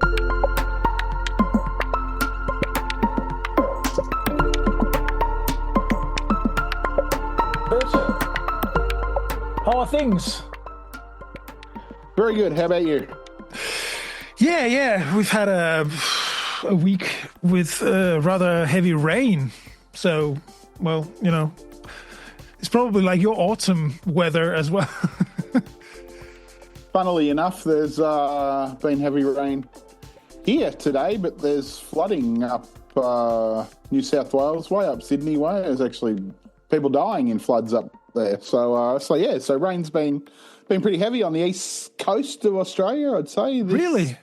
Bert, how are things? Very good. How about you? Yeah. We've had a week with rather heavy rain. So, well, it's probably like your autumn weather as well. Funnily enough, there's been heavy rain here today, but there's flooding up New South Wales way, up Sydney way. There's actually people dying in floods up there. So rain's been pretty heavy on the east coast of Australia, I'd say. Really?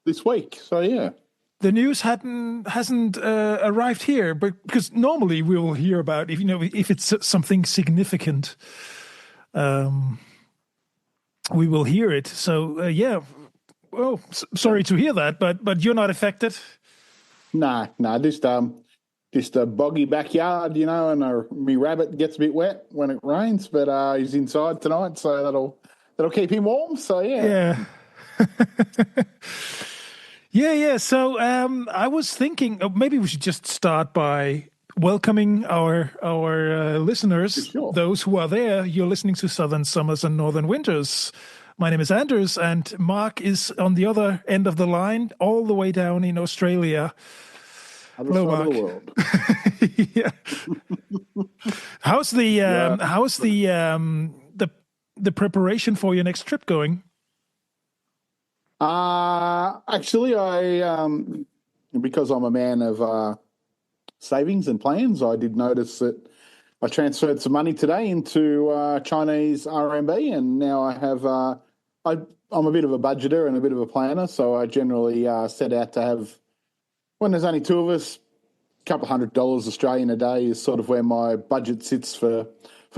This week. So yeah. The news hasn't arrived here, but because normally we will hear about if it's something significant, we will hear it. So yeah. Well, sorry to hear that, but you're not affected. Nah, just a boggy backyard, and my rabbit gets a bit wet when it rains, but he's inside tonight, so that'll keep him warm. So yeah. Yeah. So I was thinking maybe we should just start by welcoming our listeners, Sure. those who are there. You're listening to Southern Summers and Northern Winters. My name is Anders, and Mark is on the other end of the line, all the way down in Australia. Hello, Mark. Of the world. Yeah. How's the preparation for your next trip going? Actually, I because I'm a man of savings and plans, I did notice that I transferred some money today into Chinese RMB, and now I have. I'm a bit of a budgeter and a bit of a planner, so I generally set out to have, when there's only two of us, a couple $100 Australian a day is sort of where my budget sits for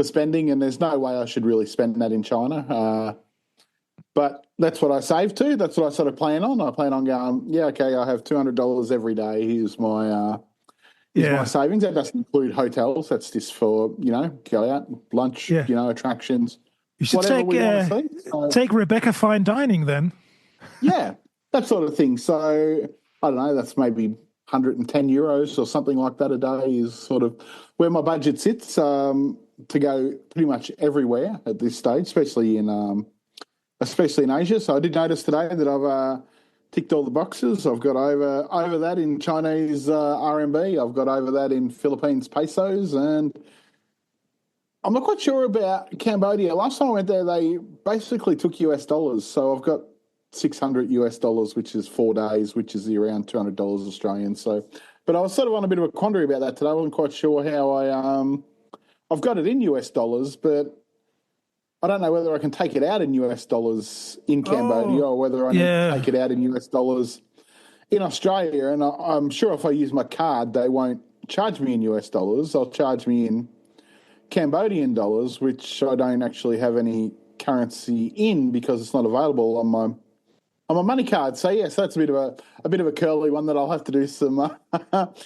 spending, and there's no way I should really spend that in China. But that's what I save to. That's what I sort of plan on. I plan on going, I have $200 every day. Here's my my savings. That doesn't include hotels. That's just for, go out, lunch, attractions. You should take Rebecca fine dining then. Yeah, that sort of thing. So, I don't know, that's maybe 110 euros or something like that a day is sort of where my budget sits to go pretty much everywhere at this stage, especially in Asia. So I did notice today that I've ticked all the boxes. I've got over that in Chinese RMB. I've got over that in Philippines pesos, and I'm not quite sure about Cambodia. Last time I went there, they basically took US dollars. So I've got $600 US, which is 4 days, which is around $200 Australian. So, but I was sort of on a bit of a quandary about that today. I wasn't quite sure how I've got it in US dollars, but I don't know whether I can take it out in US dollars in Cambodia or whether I need to take it out in US dollars in Australia. And I'm sure if I use my card, they won't charge me in US dollars. They'll charge me in Cambodian dollars, which I don't actually have any currency in because it's not available on my money card. So yes, that's a bit of a curly one that I'll have to do some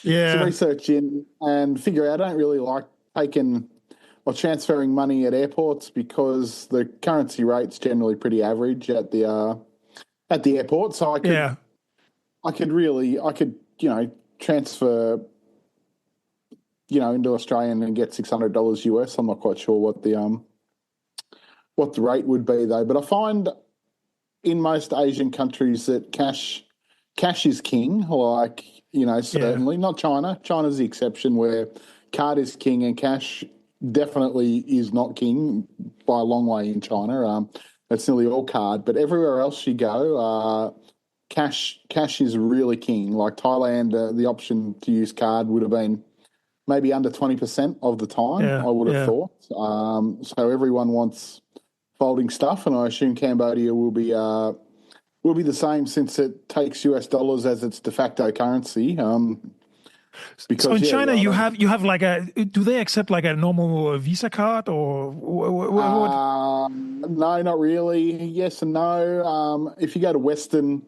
research in and figure out. I don't really like taking or transferring money at airports because the currency rate's generally pretty average at the airport. So I could transfer into Australian and get $600 US. I'm not quite sure what the rate would be though. But I find in most Asian countries that cash is king. Like certainly not China. China's the exception where card is king and cash definitely is not king by a long way in China. It's nearly all card, but everywhere else you go, cash is really king. Like Thailand, the option to use card would have been maybe under 20% of the time, I would have thought. So everyone wants folding stuff, and I assume Cambodia will be the same since it takes US dollars as its de facto currency. Because, so in China, you have like do they accept like a normal Visa card or what? No, not really. Yes and no. If you go to Western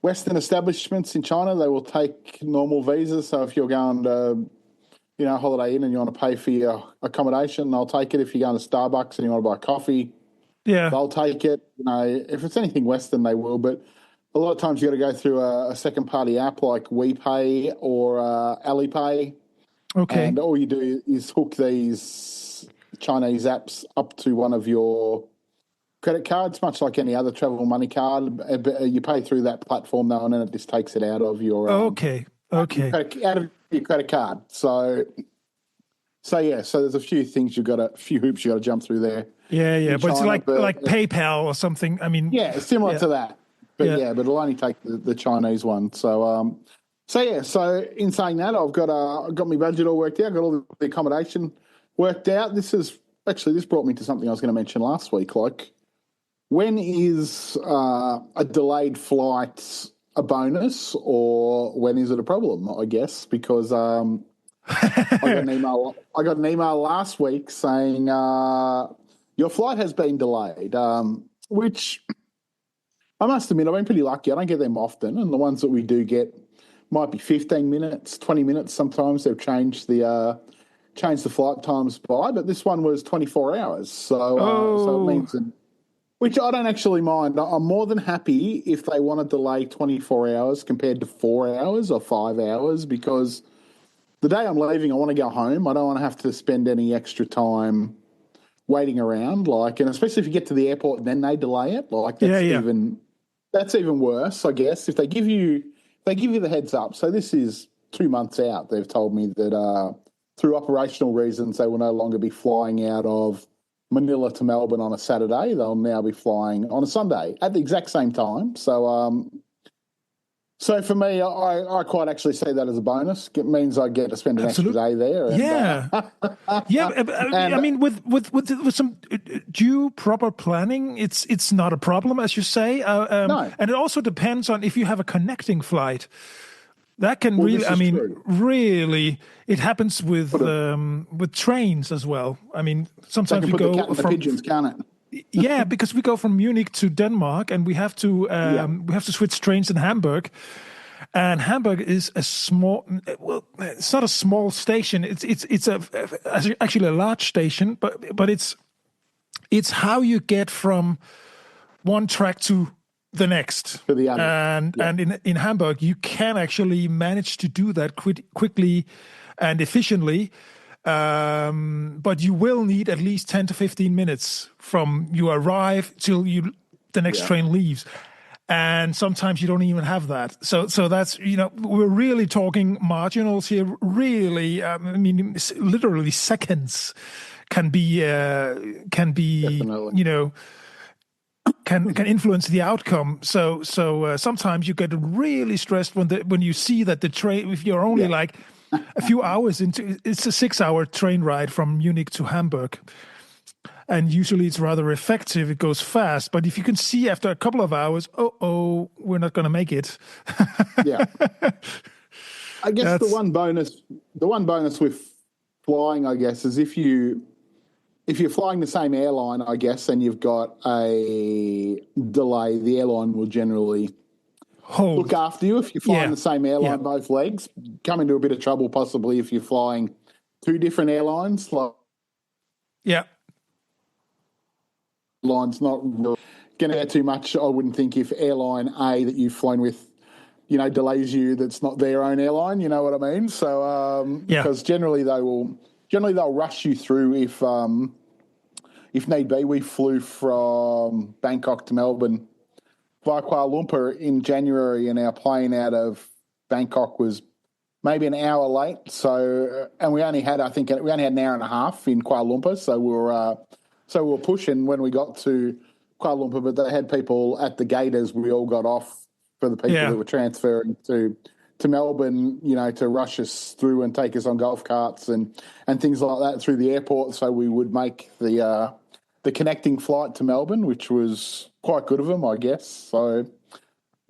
establishments in China, they will take normal visas. So if you're going to, Holiday Inn and you want to pay for your accommodation, they'll take it. If you're going to Starbucks and you want to buy coffee, they'll take it. If it's anything Western, they will. But a lot of times you got to go through a second party app like WePay or Alipay, Okay. and all you do is hook these Chinese apps up to one of your credit cards, much like any other travel money card. You pay through that platform though, and then it just takes it out of your Okay. Okay. out of your credit card. So yeah, so there's a few hoops you got to jump through there. Yeah, yeah, in but it's China, like PayPal or something. I mean, yeah, similar to that. But Yeah. but it'll only take the Chinese one. So so in saying that, I've got my budget all worked out, got all the accommodation worked out. This brought me to something I was going to mention last week. Like, when is a delayed flight a bonus, or when is it a problem? I guess because I got an email last week saying your flight has been delayed, which I must admit I've been pretty lucky. I don't get them often, and the ones that we do get might be 15 minutes, 20 minutes. Sometimes they've changed the flight times by, but this one was 24 hours. So it means that, which I don't actually mind. I'm more than happy if they want to delay 24 hours compared to 4 hours or 5 hours, because the day I'm leaving, I want to go home. I don't want to have to spend any extra time waiting around. And especially if you get to the airport and then they delay it, that's even worse, I guess. If they give you the heads up. So this is 2 months out. They've told me that through operational reasons, they will no longer be flying out of Manila to Melbourne on a Saturday. They'll now be flying on a Sunday at the exact same time. So for me, I quite actually see that as a bonus. It means I get to spend an extra day there. And, I mean, with some due proper planning, it's not a problem, as you say. No. And it also depends on if you have a connecting flight. That can true. really, it happens with trains as well. I mean, sometimes we put go the cat in the pigeons, can't it? Yeah, because we go from Munich to Denmark, and we have to switch trains in Hamburg. And Hamburg is a small. Well, it's not a small station. It's actually a large station, but it's how you get from one track to the next. To the other. And in Hamburg, you can actually manage to do that quickly and efficiently. But you will need at least 10 to 15 minutes from you arrive till the next train leaves. And sometimes you don't even have that. So that's, we're really talking marginals here. Really, I mean, literally seconds can be, Definitely. Can influence the outcome. So sometimes you get really stressed when you see that the train, if you're only like a few hours into, it's a 6-hour train ride from Munich to Hamburg. And usually it's rather effective. It goes fast. But if you can see after a couple of hours, we're not going to make it. Yeah. I guess the one bonus with flying, I guess, is if you're flying the same airline, I guess, and you've got a delay, the airline will generally look after you. If you're flying the same airline, both legs, come into a bit of trouble possibly if you're flying two different airlines. Line's not really going to get too much. I wouldn't think if airline A that you've flown with, delays you, that's not their own airline. You know what I mean? So because generally they'll rush you through if need be. We flew from Bangkok to Melbourne via Kuala Lumpur in January, and our plane out of Bangkok was maybe an hour late. So, and we only had an hour and a half in Kuala Lumpur. So we were pushing when we got to Kuala Lumpur, but they had people at the gate as we all got off for the people that were transferring to Melbourne, to rush us through and take us on golf carts and things like that through the airport. So we would make the connecting flight to Melbourne, which was quite good of them, I guess. So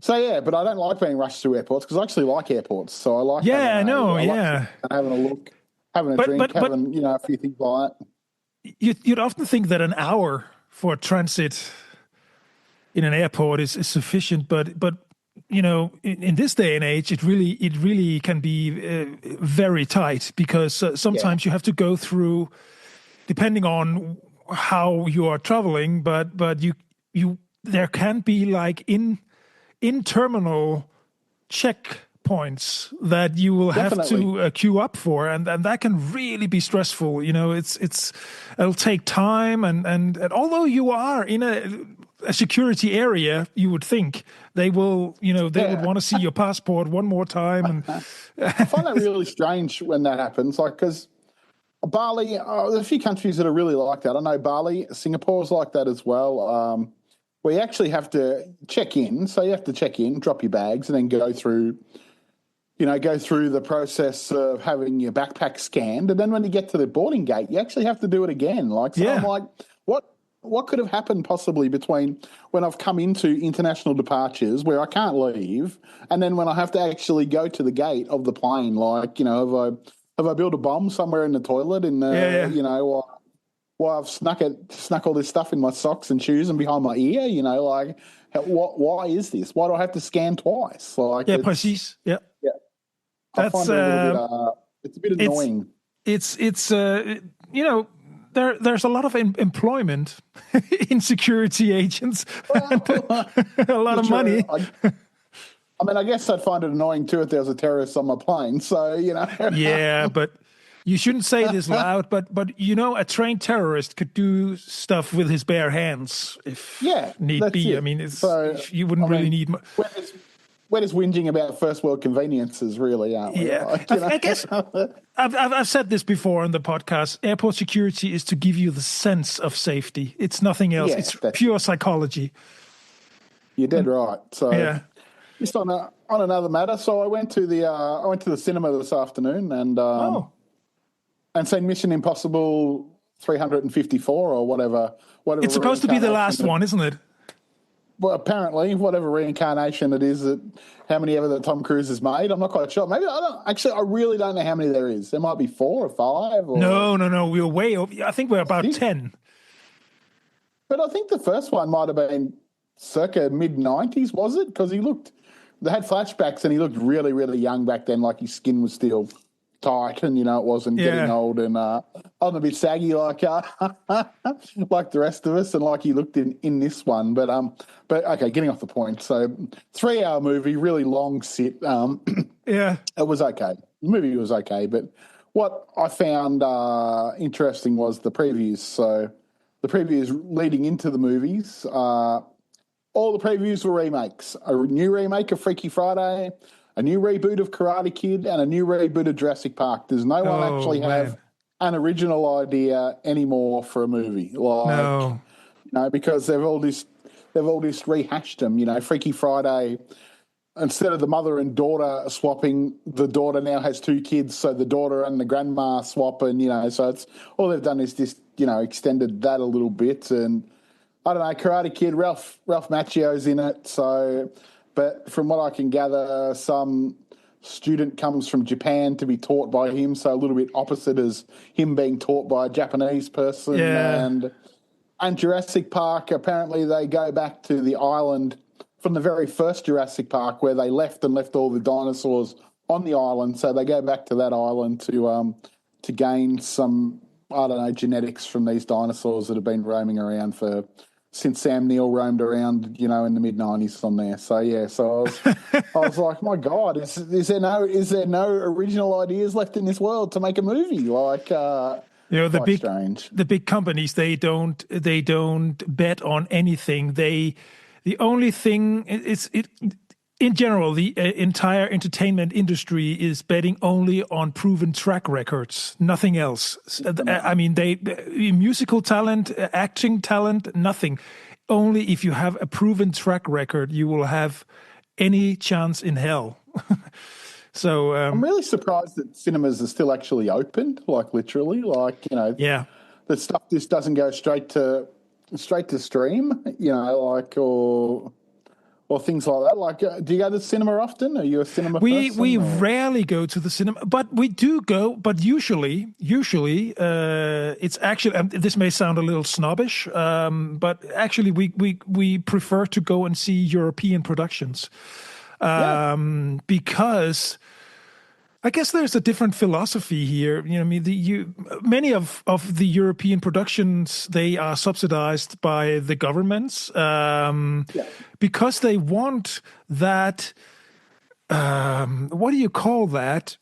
yeah, but I don't like being rushed through airports because I actually like airports. So I like having a look, having a drink, having a few things like that. You'd often think that an hour for transit in an airport is sufficient, but in this day and age, it really can be very tight because sometimes you have to go through, depending on how you are traveling, but you there can be like in in-terminal checkpoints that you will have Definitely. to queue up for, and that can really be stressful. It'll take time, and although you are in a security area, you would think they will, they would want to see your passport one more time. And I find that really strange when that happens, like, because Bali, there's a few countries that are really like that. I know Bali, Singapore's like that as well, where you actually have to check in. So you have to check in, drop your bags, and then go through the process of having your backpack scanned. And then when you get to the boarding gate, you actually have to do it again. Like, so I'm like, what could have happened possibly between when I've come into international departures where I can't leave, and then when I have to actually go to the gate of the plane? Like, have I built a bomb somewhere in the toilet while I've snuck all this stuff in my socks and shoes and behind my ear? Like, why is this? Why do I have to scan twice? Like, precies. Yeah. Yeah. I find it it's a bit annoying. There's a lot of employment in security agents, and a lot of money. I guess I'd find it annoying too if there was a terrorist on my plane. So, Yeah, but you shouldn't say this loud. But a trained terrorist could do stuff with his bare hands if need be. It. I mean, you wouldn't really need. We're just whinging about first world conveniences, really, aren't we? Yeah, Like, I guess I've said this before on the podcast. Airport security is to give you the sense of safety. It's nothing else. It's pure psychology. You're dead right. So, just on another matter. So I went to the cinema this afternoon and seen Mission Impossible 354 or whatever. It's supposed to be the last one, isn't it? Well, apparently, whatever reincarnation it is, how many ever that Tom Cruise has made, I'm not quite sure. Maybe I really don't know how many there is. There might be 4 or 5. Or... No. We're way over. I think we're about 10. But I think the first one might have been circa mid-90s, was it? Because they had flashbacks and he looked really, really young back then, like his skin was still tight and, it wasn't getting old. And I'm a bit saggy like like the rest of us and like he looked in this one. But okay, getting off the point. So 3-hour movie, really long sit. It was okay. The movie was okay. But what I found interesting was the previews. So the previews leading into the movies, all the previews were remakes. A new remake of Freaky Friday, a new reboot of Karate Kid, and a new reboot of Jurassic Park. Does no one actually have an original idea anymore for a movie? Like, because they've all just rehashed them. Freaky Friday, instead of the mother and daughter swapping, the daughter now has 2 kids, so the daughter and the grandma swap, and so it's all they've done is just extended that a little bit. And I don't know, Karate Kid, Ralph Macchio's in it, so. But from what I can gather, some student comes from Japan to be taught by him, so a little bit opposite as him being taught by a Japanese person. Yeah. And Jurassic Park, apparently they go back to the island from the very first Jurassic Park where they left all the dinosaurs on the island. So they go back to that island to gain some, I don't know, genetics from these dinosaurs that have been roaming around since Sam Neill roamed around, in the mid-90s on there. So, I was like, my God, is there no original ideas left in this world to make a movie? Like, the big companies, they don't bet on anything. The only thing in general, the entire entertainment industry is betting only on proven track records, nothing else. I mean, musical talent, acting talent, nothing. Only if you have a proven track record, you will have any chance in hell. So I'm really surprised that cinemas are still actually open, like literally, that stuff just doesn't go straight to stream, or things like that. Like, do you go to the cinema often? Are you a cinema person? We rarely go to the cinema, but we do go. But usually, it's actually. This may sound a little snobbish, but actually, we prefer to go and see European productions, because I guess there's a different philosophy here. I mean, many of the European productions, they are subsidized by the governments Yeah. because they want that. What do you call that?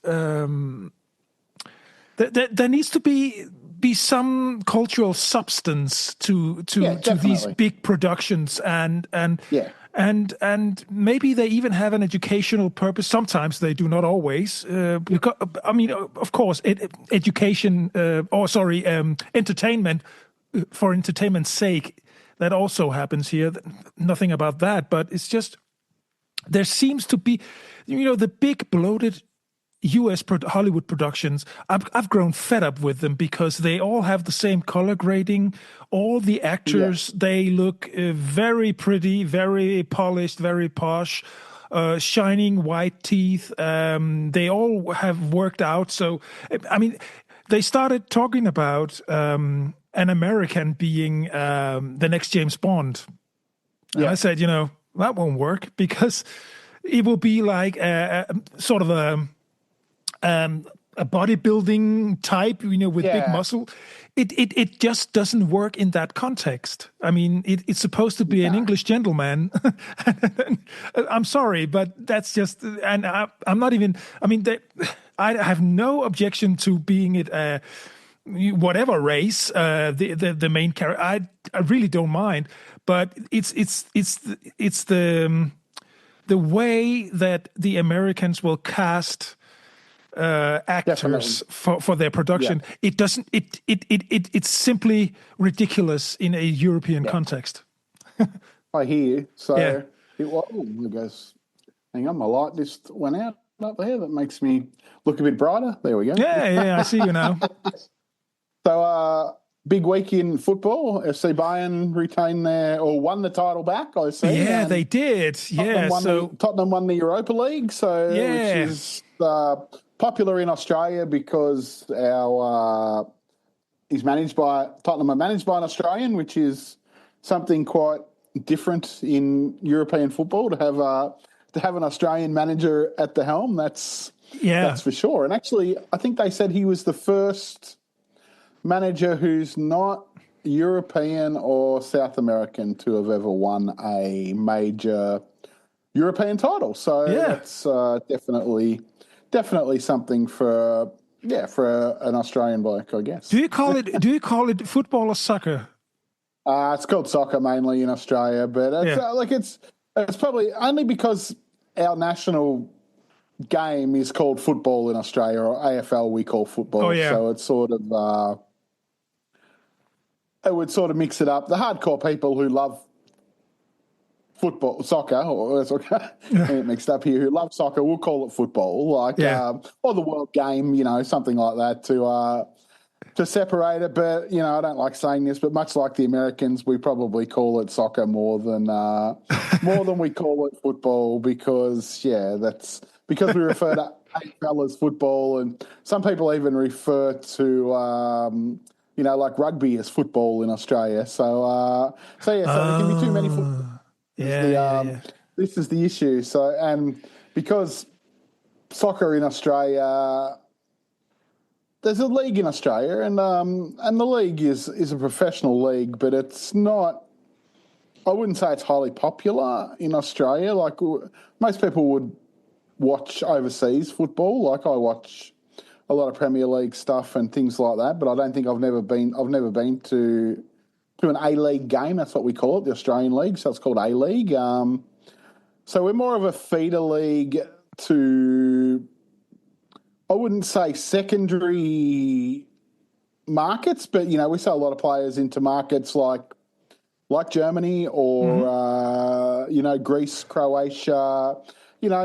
There needs to be some cultural substance to these Definitely. big productions, Yeah. and maybe they even have an educational purpose. Sometimes they do, not always. Because, I mean, of course, education, entertainment, for entertainment's sake, that also happens here. Nothing about that, but it's just there seems to be, the big bloated U.S. Hollywood productions. I've grown fed up with them because they all have the same color grading. All the actors, they look very pretty, very polished, very posh, shining white teeth. They all have worked out. So, I mean, they started talking about an American being the next James Bond. And I said, that won't work because it will be like sort of a bodybuilding type, with big muscle. It just doesn't work in that context. I mean, it's supposed to be an English gentleman. I'm sorry, but that's just, and I'm not even. I mean, I have no objection to being it. Whatever race, the main character, I really don't mind. But it's the way that the Americans will cast actors for their production. It doesn't. It's simply ridiculous in a European context. I hear you. So it was. I guess. Hang on, my light just went out up there. That makes me look a bit brighter. There we go. Yeah, I see you now. So, big week in football. FC Bayern retained won the title back, I see. Yeah, they did. Tottenham won the Europa League, which is popular in Australia because Tottenham are managed by an Australian, which is something quite different in European football to have an Australian manager at the helm. That's for sure. And actually, I think they said he was the first manager who's not European or South American to have ever won a major European title. So that's definitely something for an Australian bloke, I guess. Do you call it football or soccer? It's called soccer mainly in Australia, but it's probably only because our national game is called football in Australia, or AFL we call football. Oh, yeah. So it's sort of it would sort of mix it up. The hardcore people who love soccer, or get it mixed up here, who love soccer, we'll call it football, or the world game, something like that to separate it. But I don't like saying this, but much like the Americans, we probably call it soccer more than we call it football because that's because we refer to AFL as football, and some people even refer to like rugby as football in Australia. So there can be too many football. This is the issue. So, and because soccer in Australia, there's a league in Australia, and the league is a professional league, but it's not. I wouldn't say it's highly popular in Australia. Like most people would watch overseas football. Like I watch a lot of Premier League stuff and things like that, but I don't think I've never been to an A-League game. That's what we call it, the Australian League. So it's called A-League. So we're more of a feeder league to, I wouldn't say secondary markets, but, we sell a lot of players into markets like Germany or, Greece, Croatia,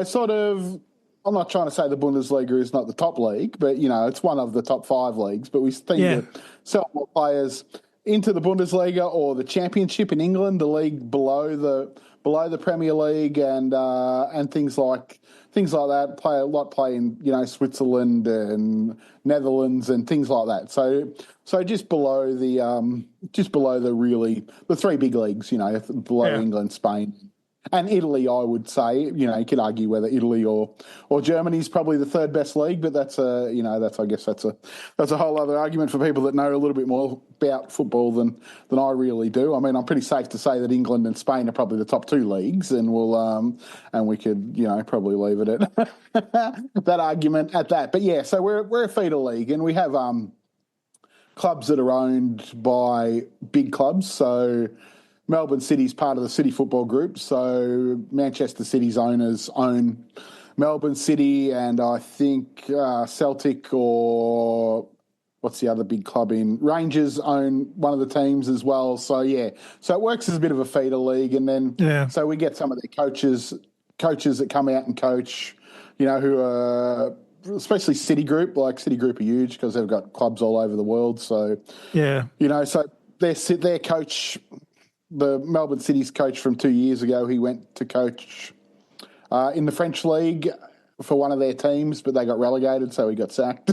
sort of. I'm not trying to say the Bundesliga is not the top league, but, it's one of the top 5 leagues. But we tend to sell more players into the Bundesliga or the Championship in England, the league below the Premier League, and things like that. Play in Switzerland and Netherlands and things like that. So just below the 3 big leagues, below England, Spain, And Italy, I would say, you could argue whether Italy or Germany's probably the third best league, but that's a whole other argument for people that know a little bit more about football than I really do. I mean, I'm pretty safe to say that England and Spain are probably the top two leagues, and we could probably leave it at that argument at that. But yeah, so we're a feeder league, and we have clubs that are owned by big clubs. So Melbourne City's part of the City Football Group, so Manchester City's owners own Melbourne City, and I think Celtic, or what's the other big club in? Rangers own one of the teams as well. So yeah, so it works as a bit of a feeder league, and then so we get some of their coaches that come out and coach, who are especially Citigroup. Like Citigroup are huge because they've got clubs all over the world. So so their coach. The Melbourne City's coach from 2 years ago, he went to coach in the French league for one of their teams, but they got relegated, so he got sacked.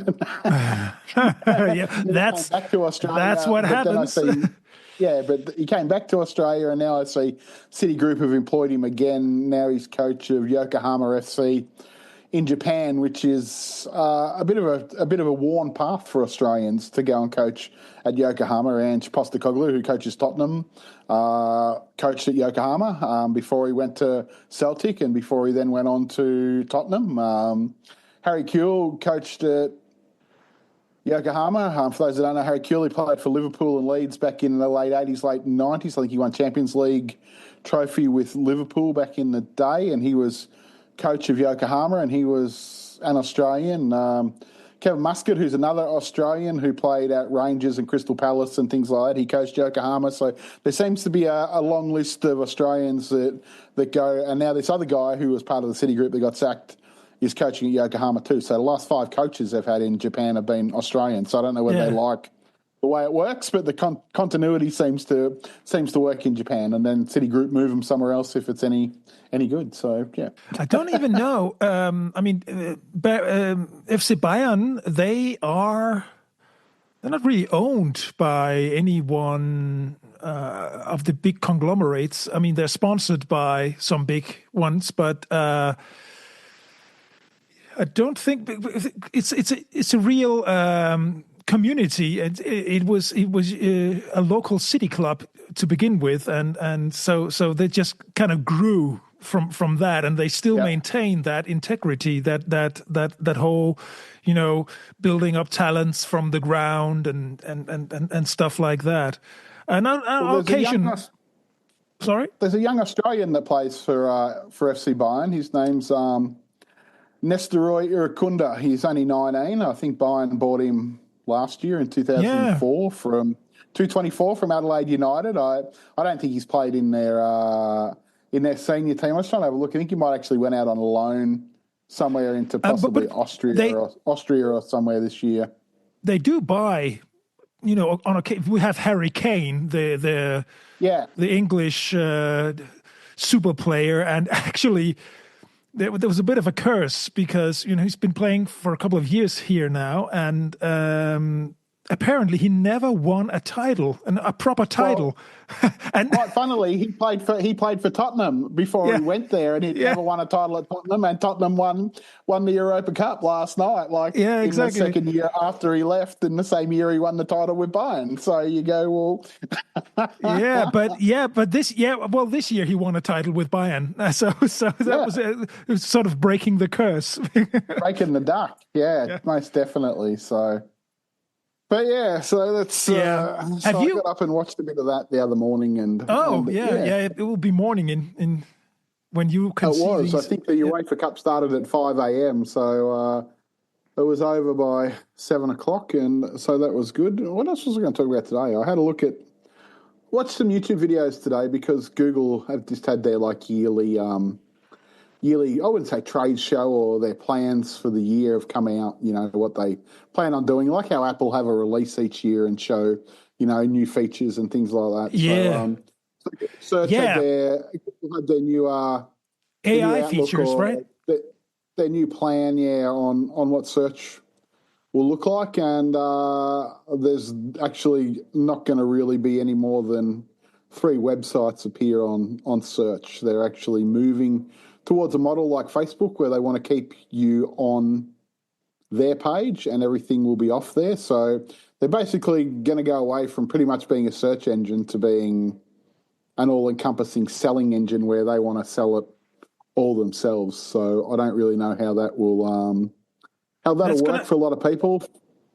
That's back to Australia. That's what happens. But he came back to Australia, and now I see Citigroup have employed him again. Now he's coach of Yokohama FC in Japan, which is a bit of a worn path for Australians to go and coach at Yokohama. Ange Postecoglou, who coaches Tottenham, coached at Yokohama before he went to Celtic, and before he then went on to Tottenham. Harry Kewell coached at Yokohama. For those that don't know, Harry Kewell, he played for Liverpool and Leeds back in the late 80s, late 90s. I think he won Champions League trophy with Liverpool back in the day, and he was coach of Yokohama, and he was an Australian. Kevin Muscat, who's another Australian who played at Rangers and Crystal Palace and things like that, he coached Yokohama. So there seems to be a long list of Australians that go. And now this other guy who was part of the City Group that got sacked is coaching at Yokohama too. So the last 5 coaches they've had in Japan have been Australian. So I don't know whether they like the way it works, but the continuity seems to work in Japan, and then Citigroup move them somewhere else if it's any good. So yeah, I don't even know. FC Bayern, they're not really owned by anyone of the big conglomerates. I mean, they're sponsored by some big ones, but I don't think it's a real community. It was a local city club to begin with, and so they just kind of grew from that, and they still maintain that integrity, that whole, building up talents from the ground and stuff like that. And on occasion, there's a young Australian that plays for FC Bayern. His name's Nestoroy Irakunda. He's only 19. I think Bayern bought him last year in 2004 from 224 from Adelaide United. I don't think he's played in their senior team. I was trying to have a look. I think he might actually went out on loan somewhere into possibly Austria or somewhere this year. They do buy, on occasion. We have Harry Kane, the English super player, and actually there was a bit of a curse because he's been playing for a couple of years here now, and apparently he never won a title, a proper title. And quite funnily, he played for Tottenham before he went there, and he never won a title at Tottenham. And Tottenham won the Europa Cup last night. In the second year after he left, in the same year he won the title with Bayern. So you go, but this year he won a title with Bayern. So that was sort of breaking the curse, breaking the duck. Yeah, most definitely. So. But yeah, so that's. I got up and watched a bit of that the other morning, and it will be morning in when you can. It see was. these, I think the UEFA Cup started at 5 a.m, so it was over by 7 o'clock, and so that was good. What else was I going to talk about today? I had a watched some YouTube videos today because Google have just had their yearly, I wouldn't say trade show, or their plans for the year have come out, what they plan on doing, like how Apple have a release each year and show, new features and things like that. Yeah. So Search had their new AI features, right? Their new plan, on what search will look like. And there's actually not going to really be any more than three websites appear on search. They're actually moving towards a model like Facebook where they want to keep you on their page and everything will be off there. So they're basically going to go away from pretty much being a search engine to being an all-encompassing selling engine where they want to sell it all themselves. So I don't really know how that will work for a lot of people.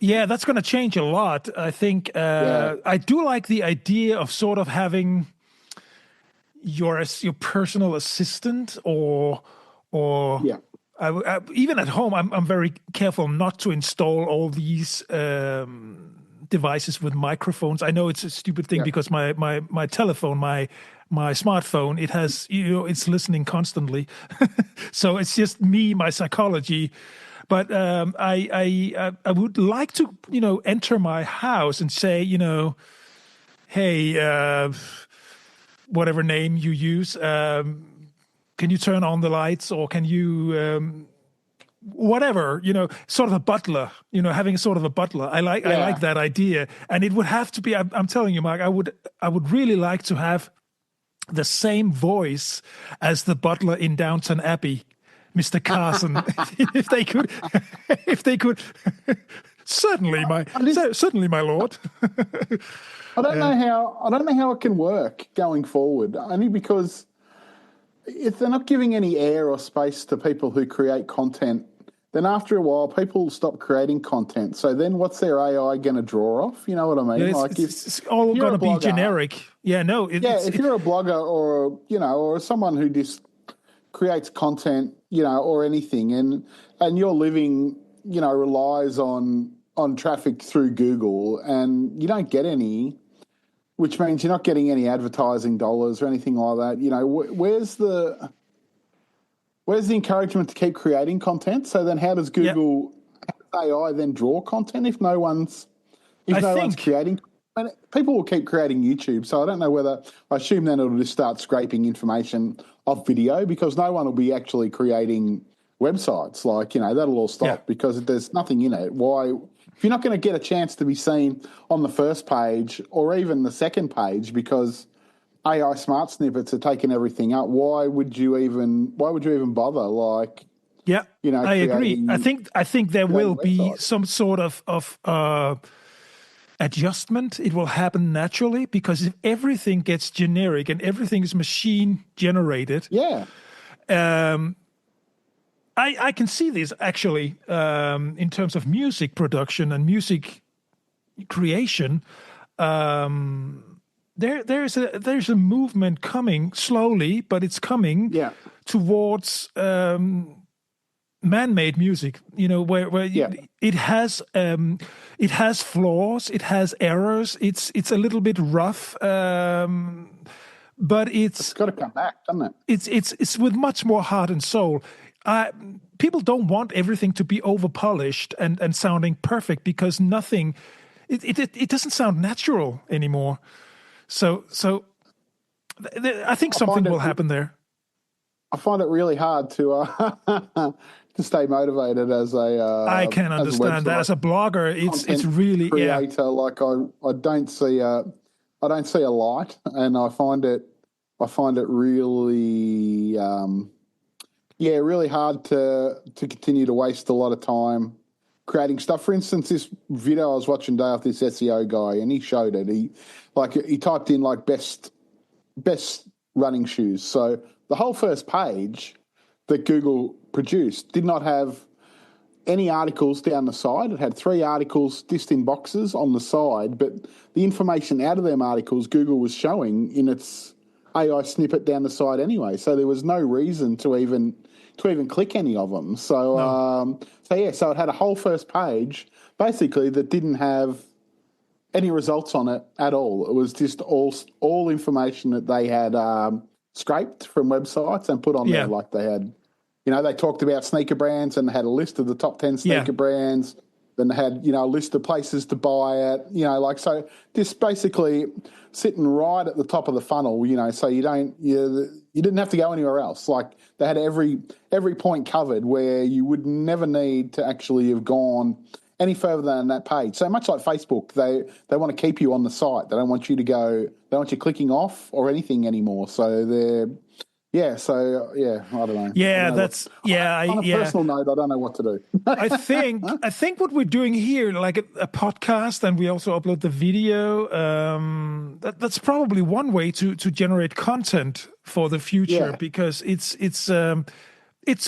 Yeah, that's going to change a lot. I think I do like the idea of sort of having your personal assistant or even at home. I'm very careful not to install all these devices with microphones. I know it's a stupid thing because my telephone, my smartphone, it has, it's listening constantly. So it's just me, my psychology. But I would like to, enter my house and say, hey, whatever name you use, can you turn on the lights, or can you, whatever, sort of a butler, having a sort of a butler. I like that idea. And it would have to be, I'm telling you, Mark, I would really like to have the same voice as the butler in Downton Abbey, Mr. Carson. if they could, certainly, my lord. I don't know how it can work going forward. Only because if they're not giving any air or space to people who create content, then after a while, people stop creating content. So then, what's their AI going to draw off? You know what I mean? Yeah, it's all going to be generic. Yeah, no. If you're a blogger or someone who just creates content, or anything, and your living, relies on traffic through Google, and you don't get any, which means you're not getting any advertising dollars or anything like that. Where's the encouragement to keep creating content? So then, how does Google AI then draw content if no one's creating? And people will keep creating YouTube, so I don't know whether. I assume then it'll just start scraping information off video because no one will be actually creating websites. That'll all stop because there's nothing in it. Why? If you're not going to get a chance to be seen on the first page or even the second page because AI smart snippets are taking everything up, why would you even bother? I agree. I think there will be some sort of adjustment. It will happen naturally because if everything gets generic and everything is machine generated, I can see this actually in terms of music production and music creation. There's a movement coming slowly, but it's coming towards man-made music. Where it has flaws, it has errors. It's a little bit rough, but it's got to come back, doesn't it? It's with much more heart and soul. People don't want everything to be over-polished and sounding perfect because nothing. It doesn't sound natural anymore. So I think something will happen there. I find it really hard to to stay motivated as a. I can understand that as a blogger. It's really creator. I don't see a light, and I find it really really hard to continue to waste a lot of time creating stuff. For instance, this video I was watching today of this SEO guy, and he showed it. He typed in best running shoes. So the whole first page that Google produced did not have any articles down the side. It had 3 articles just in boxes on the side, but the information out of them articles Google was showing in its AI snippet down the side anyway. So there was no reason to even click any of them. So so it had a whole first page basically that didn't have any results on it at all. It was just all information that they had scraped from websites and put on there. Like they had, they talked about sneaker brands and they had a list of the top 10 sneaker brands. Then they had, a list of places to buy it, so just basically sitting right at the top of the funnel, so you didn't have to go anywhere else. Like they had every point covered where you would never need to actually have gone any further than that page. So much like Facebook, they want to keep you on the site. They don't want you to go. They don't want you clicking off or anything anymore. So they're I don't know. Yeah, I don't know on a personal note, I don't know what to do. I think what we're doing here, like a podcast, and we also upload the video. That's probably one way to generate content for the future, because it's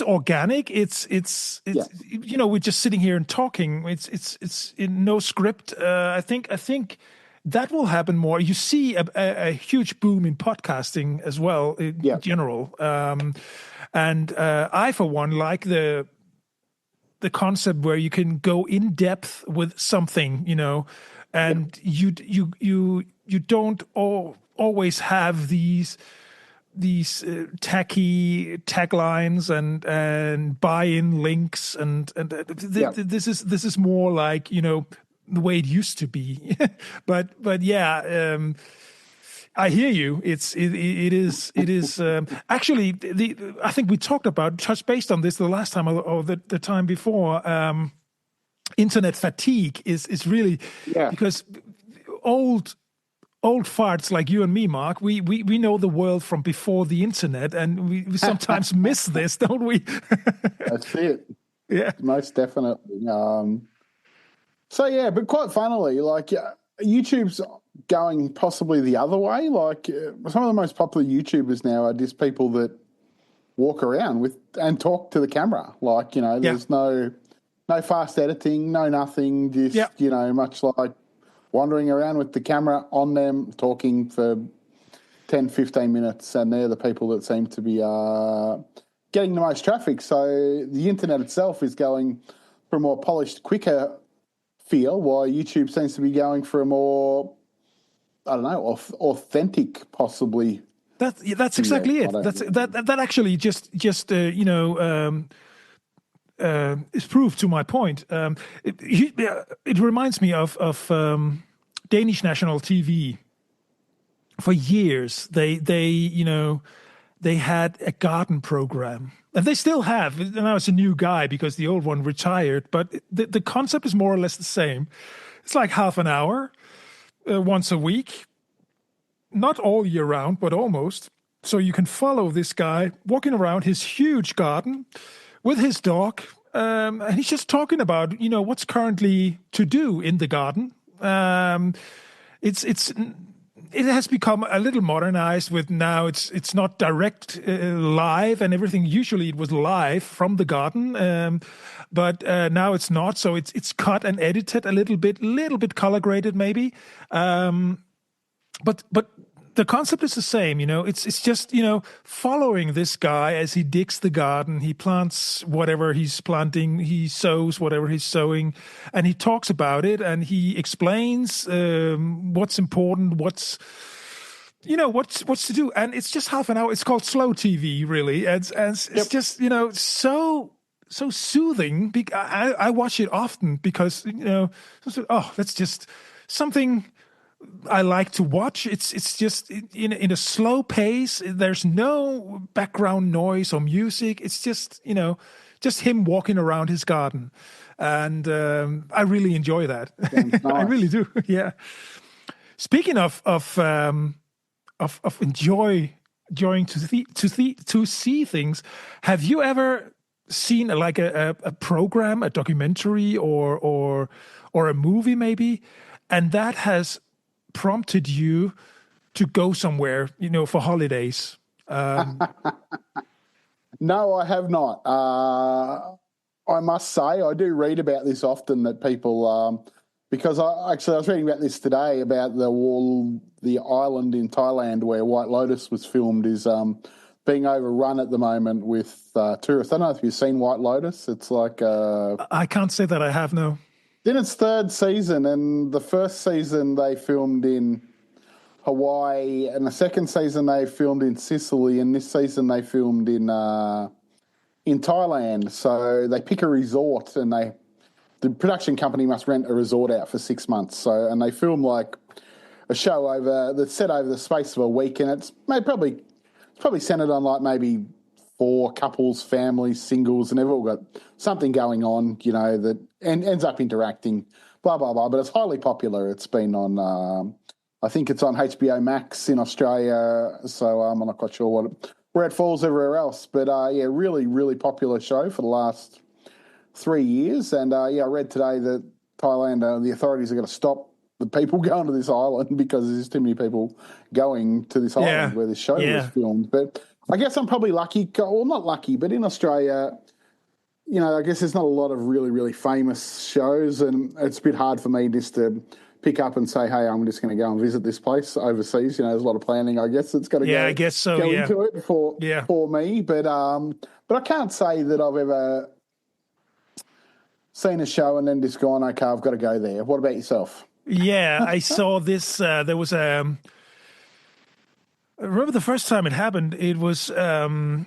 organic. It's we're just sitting here and talking. It's in no script. I think that will happen more. You see a huge boom in podcasting as well in general. And I, for one, like the concept where you can go in depth with something, and you don't always have these tacky taglines and buy-in links and this is more like the way it used to be. but I hear you. It is actually I think we touched based on this the last time or the time before. Internet fatigue is really because old farts like you and me, Mark, we know the world from before the internet, and we sometimes miss this, don't we? That's it. Yeah, most definitely. But quite funnily, like YouTube's going possibly the other way. Like some of the most popular YouTubers now are just people that walk around with and talk to the camera. Like, there's no fast editing, no nothing, just, much like wandering around with the camera on them, talking for 10, 15 minutes, and they're the people that seem to be getting the most traffic. So the internet itself is going for a more polished, quicker feel, while YouTube seems to be going for a more, I don't know, authentic, possibly. That's exactly it. That actually just is proof to my point. It reminds me of Danish national TV. For years, they had a garden program, and they still have. Now it's a new guy because the old one retired, but the concept is more or less the same. It's like half an hour once a week, not all year round, but almost. So you can follow this guy walking around his huge garden with his dog, and he's just talking about what's currently to do in the garden. It has become a little modernized with now it's not direct live and everything. Usually it was live from the garden, but now it's not. So it's cut and edited a little bit color graded maybe. But the concept is the same, it's just, following this guy as he digs the garden. He plants whatever he's planting, he sows whatever he's sowing, and he talks about it, and he explains what's important, what's to do. And it's just half an hour. It's called slow TV, really. And it's just, so soothing. I watch it often because, that's just something I like to watch. It's just in a slow pace. There's no background noise or music. It's just just him walking around his garden, and I really enjoy that. Nice. I really do. Yeah. Speaking of enjoying to see things, have you ever seen like a program, a documentary, or a movie maybe, and that has prompted you to go somewhere, for holidays? No, I have not. I must say, I do read about this often, that people, because I was reading about this today about the island in Thailand where White Lotus was filmed is being overrun at the moment with tourists. I don't know if you've seen White Lotus. It's like I can't say that I have, no. In its third season, and the first season they filmed in Hawaii, and the second season they filmed in Sicily, and this season they filmed in Thailand. So they pick a resort, and the production company must rent a resort out for 6 months. And they film like a show that's set over the space of a week, and it's probably centered on like maybe for couples, families, singles, and they've all got something going on, you know, that and ends up interacting, blah, blah, blah. But it's highly popular. It's been on, I think it's on HBO Max in Australia, so I'm not quite sure where it falls everywhere else. But, yeah, really, really popular show for the last 3 years. And, yeah, I read today that Thailand, the authorities are going to stop the people going to this island because there's too many people going to this island where this show was filmed. But I guess I'm probably lucky. Well, not lucky, but in Australia, you know, I guess there's not a lot of really, really famous shows, and it's a bit hard for me just to pick up and say, hey, I'm just going to go and visit this place overseas. You know, there's a lot of planning, I guess, that's got to I guess so, go into it for me. But I can't say that I've ever seen a show and then just gone, okay, I've got to go there. What about yourself? Yeah, I saw this. There was I remember the first time it happened. It was I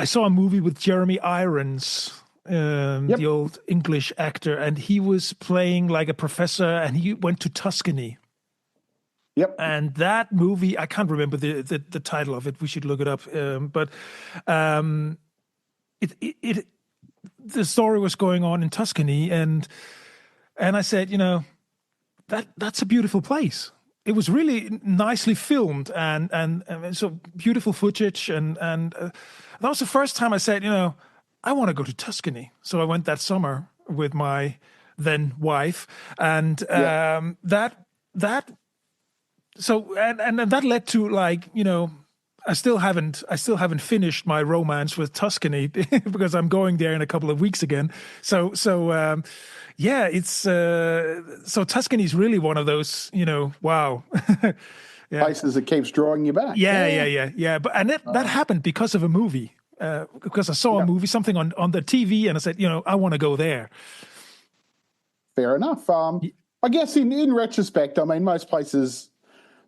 saw a movie with Jeremy Irons, the old English actor, and he was playing like a professor, and he went to Tuscany. Yep. And that movie, I can't remember the title of it. We should look it up. But the story was going on in Tuscany, and I said, you know, that's a beautiful place. It was really nicely filmed and so beautiful footage. And that was the first time I said, you know, I want to go to Tuscany. So I went that summer with my then wife, and that led to, like, you know, I still haven't finished my romance with Tuscany because I'm going there in a couple of weeks again. So yeah, it's so Tuscany is really one of those, you know, wow. Places that keeps drawing you back. Yeah. But that happened because of a movie. Because I saw a movie, something on the TV, and I said, you know, I want to go there. Fair enough. I guess in retrospect, I mean, most places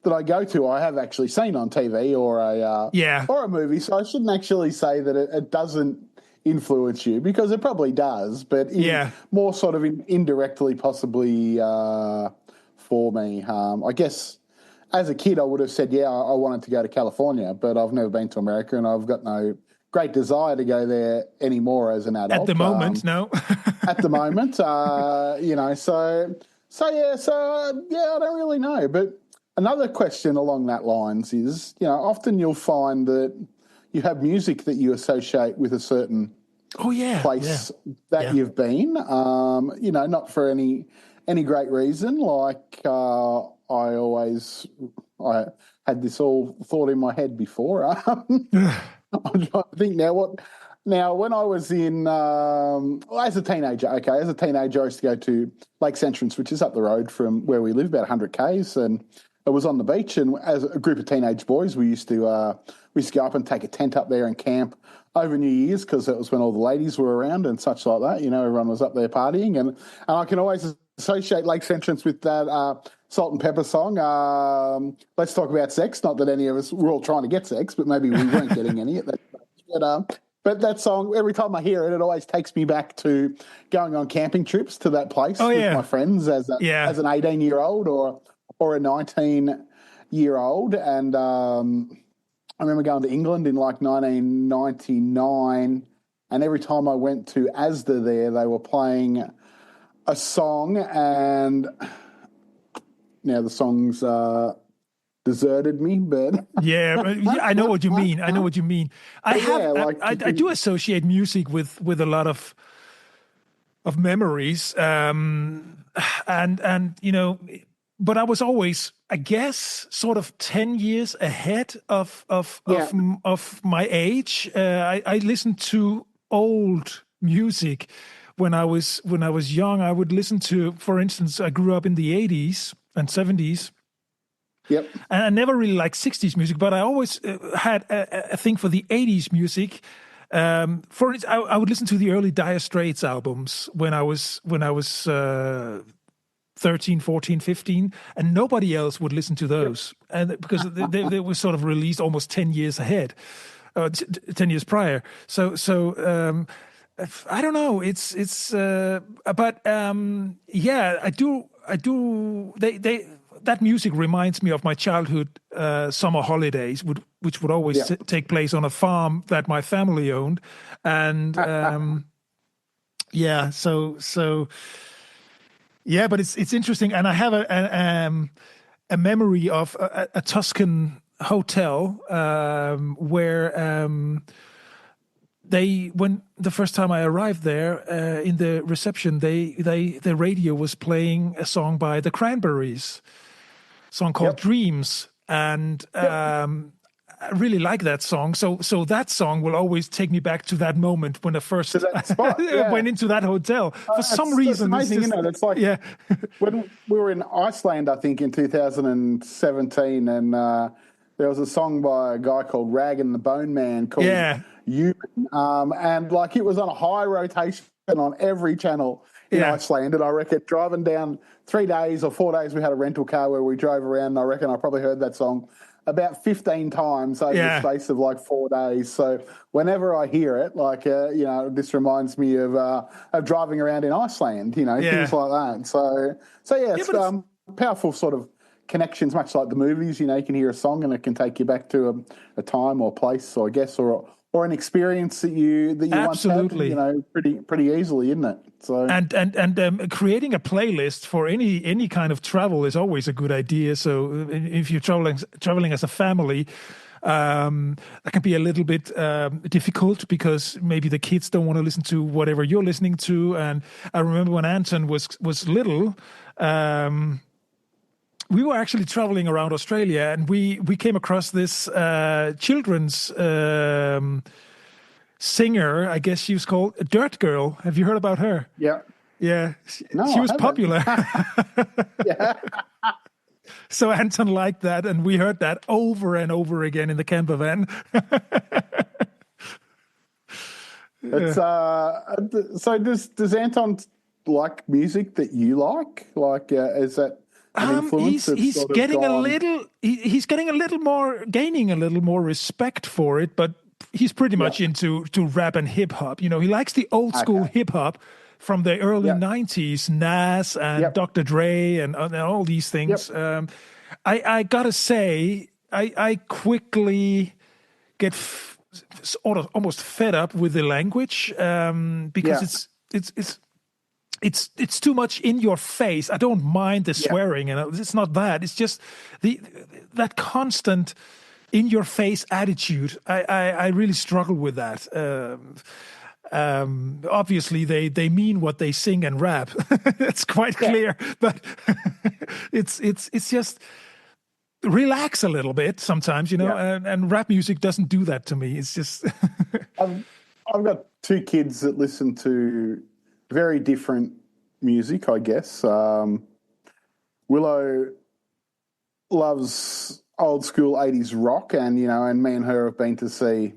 that I go to, I have actually seen on TV or a movie, so I shouldn't actually say that it doesn't influence you, because it probably does, but more sort of indirectly, possibly for me. I guess as a kid, I would have said, I wanted to go to California, but I've never been to America, and I've got no great desire to go there anymore as an adult. At the moment, no. At the moment, you know, so I don't really know. But another question along that lines is, you know, often you'll find that you have music that you associate with a certain place that you've been, you know, not for any great reason. Like I had this all thought in my head before. I'm trying to think now Now, when I was as a teenager, I used to go to Lakes Entrance, which is up the road from where we live, about 100 k's, and it was on the beach. And as a group of teenage boys, we used to go up and take a tent up there and camp over New Year's, because that was when all the ladies were around and such like that. You know, everyone was up there partying, and I can always associate Lakes Entrance with that Salt and Pepper song. Let's talk about sex. Not that any of us were all trying to get sex, but maybe we weren't getting any at that time. But that song, every time I hear it, it always takes me back to going on camping trips to that place with my friends as an 18-year-old or a 19-year-old. And I remember going to England in like 1999, and every time I went to Asda there, they were playing a song, and now the song's deserted me, but I know what you mean. I do associate music with a lot of memories, and you know, but I was always, I guess, sort of 10 years ahead of my age. I listened to old music when I was young. I would listen to, for instance, I grew up in the 80s and 70s. Yep. And I never really liked 60s music, but I always had a thing for the 80s music. For instance, I would listen to the early Dire Straits albums when I was 13, 14, 15, and nobody else would listen to those. And because they were sort of released almost 10 years ahead, 10 years prior. So I don't know. I do. That music reminds me of my childhood summer holidays which would always take place on a farm that my family owned, and yeah, so yeah, but it's interesting, and I have a memory of a Tuscan hotel where when the first time I arrived there in the reception, the radio was playing a song by the Cranberries, a song called Dreams, and I really like that song. So that song will always take me back to that moment when I first went into that hotel. For some reason, it's amazing, It's like when we were in Iceland, I think in 2017, and there was a song by a guy called Rag and the Bone Man called You, and like it was on a high rotation on every channel in Iceland. And I reckon driving down 3 days or 4 days, we had a rental car where we drove around, and I reckon I probably heard that song about 15 times over the space of like 4 days. So whenever I hear it, like, this reminds me of driving around in Iceland, things like that. So it's powerful sort of connections, much like the movies. You can hear a song and it can take you back to a time or place, or I guess, or an experience that you once had, pretty easily, isn't it? So and creating a playlist for any kind of travel is always a good idea. So if you're traveling as a family, that can be a little bit difficult because maybe the kids don't want to listen to whatever you're listening to. And I remember when Anton was little. We were actually traveling around Australia, and we came across this children's singer. I guess she was called Dirt Girl. Have you heard about her? Yeah. Yeah. No, she was popular. Yeah. So Anton liked that, and we heard that over and over again in the camper van. It's so does Anton like music that you like? Like, is that he's getting a little more respect for it, but he's pretty much into rap and hip hop. He likes the old school hip hop from the early 90s, Nas and Dr. Dre and all these things. I gotta say, I quickly get almost fed up with the language because it's too much in your face. I don't mind the swearing, it's not that. It's just that constant in your face attitude. I really struggle with that. Obviously, they mean what they sing and rap. It's quite clear, but it's just relax a little bit sometimes, and rap music doesn't do that to me. It's just I've got two kids that listen to very different music, I guess. Willow loves old school 80s rock, and me and her have been to see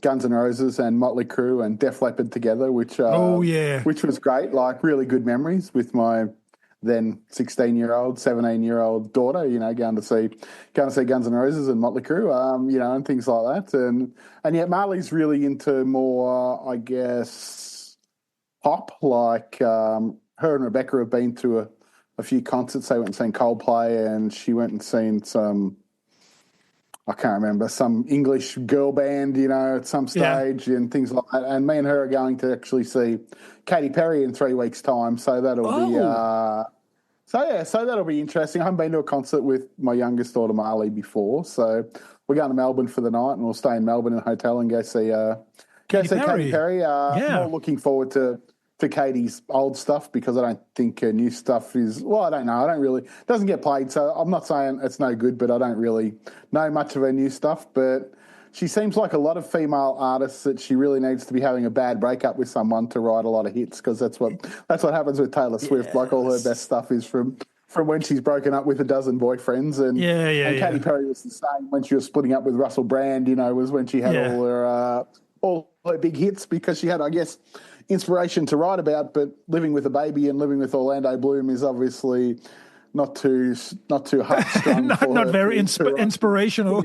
Guns N' Roses and Motley Crue and Def Leppard together, which was great. Like, really good memories with my then 16-year-old, 17-year-old daughter, going to see Guns N' Roses and Motley Crue, and things like that. And yet Marley's really into more, I guess, pop. Like, her and Rebecca have been to a few concerts. They went and seen Coldplay, and she went and seen some, I can't remember, some English girl band, at some stage and things like that. And me and her are going to actually see Katy Perry in 3 weeks' time. So that'll be, so that'll be interesting. I haven't been to a concert with my youngest daughter Marley before, so we're going to Melbourne for the night, and we'll stay in Melbourne in a hotel and go see Katy Perry. More looking forward to Katie's old stuff, because I don't think her new stuff is, I don't know. It doesn't get played, so I'm not saying it's no good, but I don't really know much of her new stuff. But she seems like a lot of female artists that she really needs to be having a bad breakup with someone to write a lot of hits, because that's what happens with Taylor Swift. Yes. Like, all her best stuff is from when she's broken up with a dozen boyfriends, and Katy Perry was the same when she was splitting up with Russell Brand. Was when she had all her big hits, because she had, I guess, inspiration to write about. But living with a baby and living with Orlando Bloom is obviously not too heartstrung. not very inspirational.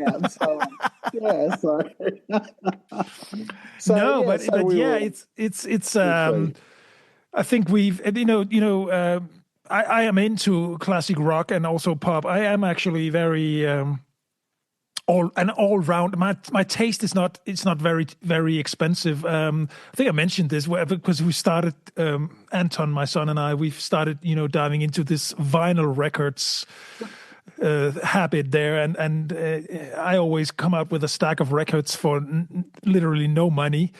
It's I think we've, I am into classic rock and also pop. I am actually very all round. My taste is not, it's not very expensive. I think I mentioned this because we started, Anton, my son, and I, we've started, diving into this vinyl records habit there, and I always come up with a stack of records for literally no money,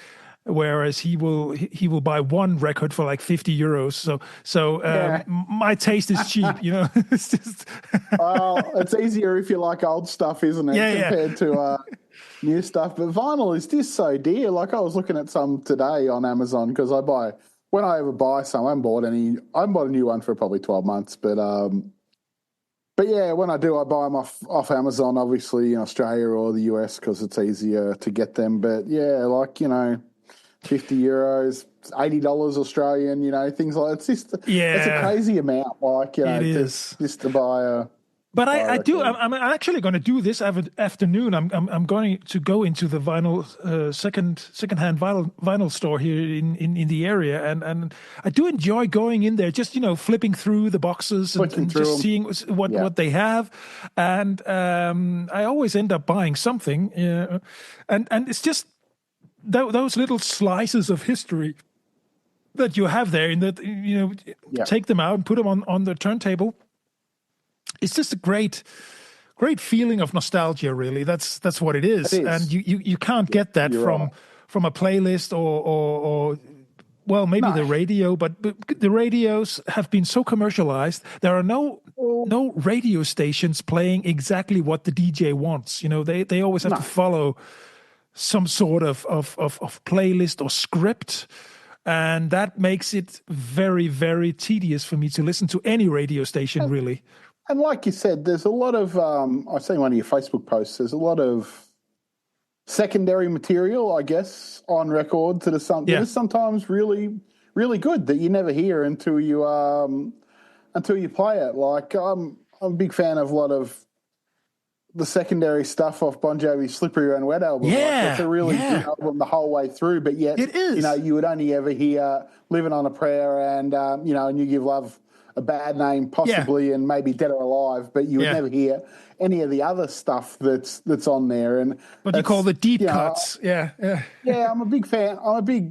whereas he will buy one record for like 50 euros. So my taste is cheap, It's just well, it's easier if you like old stuff, isn't it? Compared to new stuff. But vinyl is just so dear. Like I was looking at some today on Amazon because when I ever buy some, I haven't bought a new one for probably 12 months, but yeah, when I do, I buy them off Amazon, obviously in Australia or the US because it's easier to get them. But yeah, like, 50 euros, $80 Australian, things like that. It's a crazy amount, like, it is. Just to buy a. But I'm actually going to do this afternoon. I'm going to go into the vinyl secondhand vinyl store here in the area, and I do enjoy going in there, just flipping through the boxes and just seeing what they have, and I always end up buying something, and it's just those little slices of history that you have there, in that take them out and put them on the turntable. It's just a great feeling of nostalgia, really. That's what it is. And you can't get that from a playlist or maybe the radio, but the radios have been so commercialized. There are no radio stations playing exactly what the DJ wants. They always have to follow some sort of playlist or script. And that makes it very, very tedious for me to listen to any radio station, really. And like you said, there's a lot of, I've seen one of your Facebook posts, there's a lot of secondary material, I guess, on record that is sometimes really, really good that you never hear until you play it. Like, I'm a big fan of a lot of the secondary stuff off Bon Jovi's Slippery When Wet album. Yeah. It's a really good album the whole way through, but yet, it is. You would only ever hear Living on a Prayer and, and You Give Love a Bad Name, possibly, and maybe Dead or Alive, but you would never hear any of the other stuff that's on there. And what you call the deep cuts. Yeah. I'm a big fan. I'm a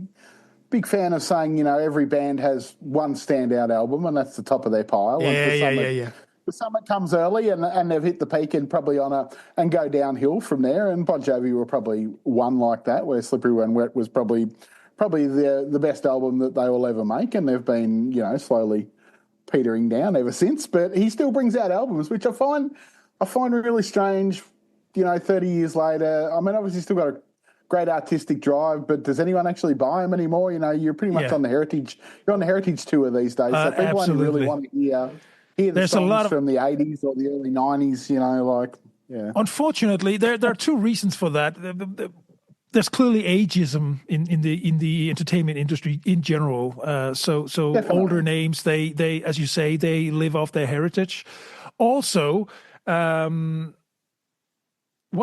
big fan of saying, every band has one standout album, and that's the top of their pile. For some it comes early and they've hit the peak and probably and go downhill from there. And Bon Jovi were probably one like that, where Slippery When Wet was probably the best album that they will ever make, and they've been, slowly petering down ever since. But he still brings out albums, which I find really strange, 30 years later. I mean, obviously still got a great artistic drive, but does anyone actually buy them anymore? You're pretty much on the Heritage. You're on the Heritage tour these days, so people only really want to hear the songs from the 80s or the early 90s, Unfortunately, there are two reasons for that. There's clearly ageism in the entertainment industry in general. So definitely. Older names, they as you say, they live off their heritage. Also, what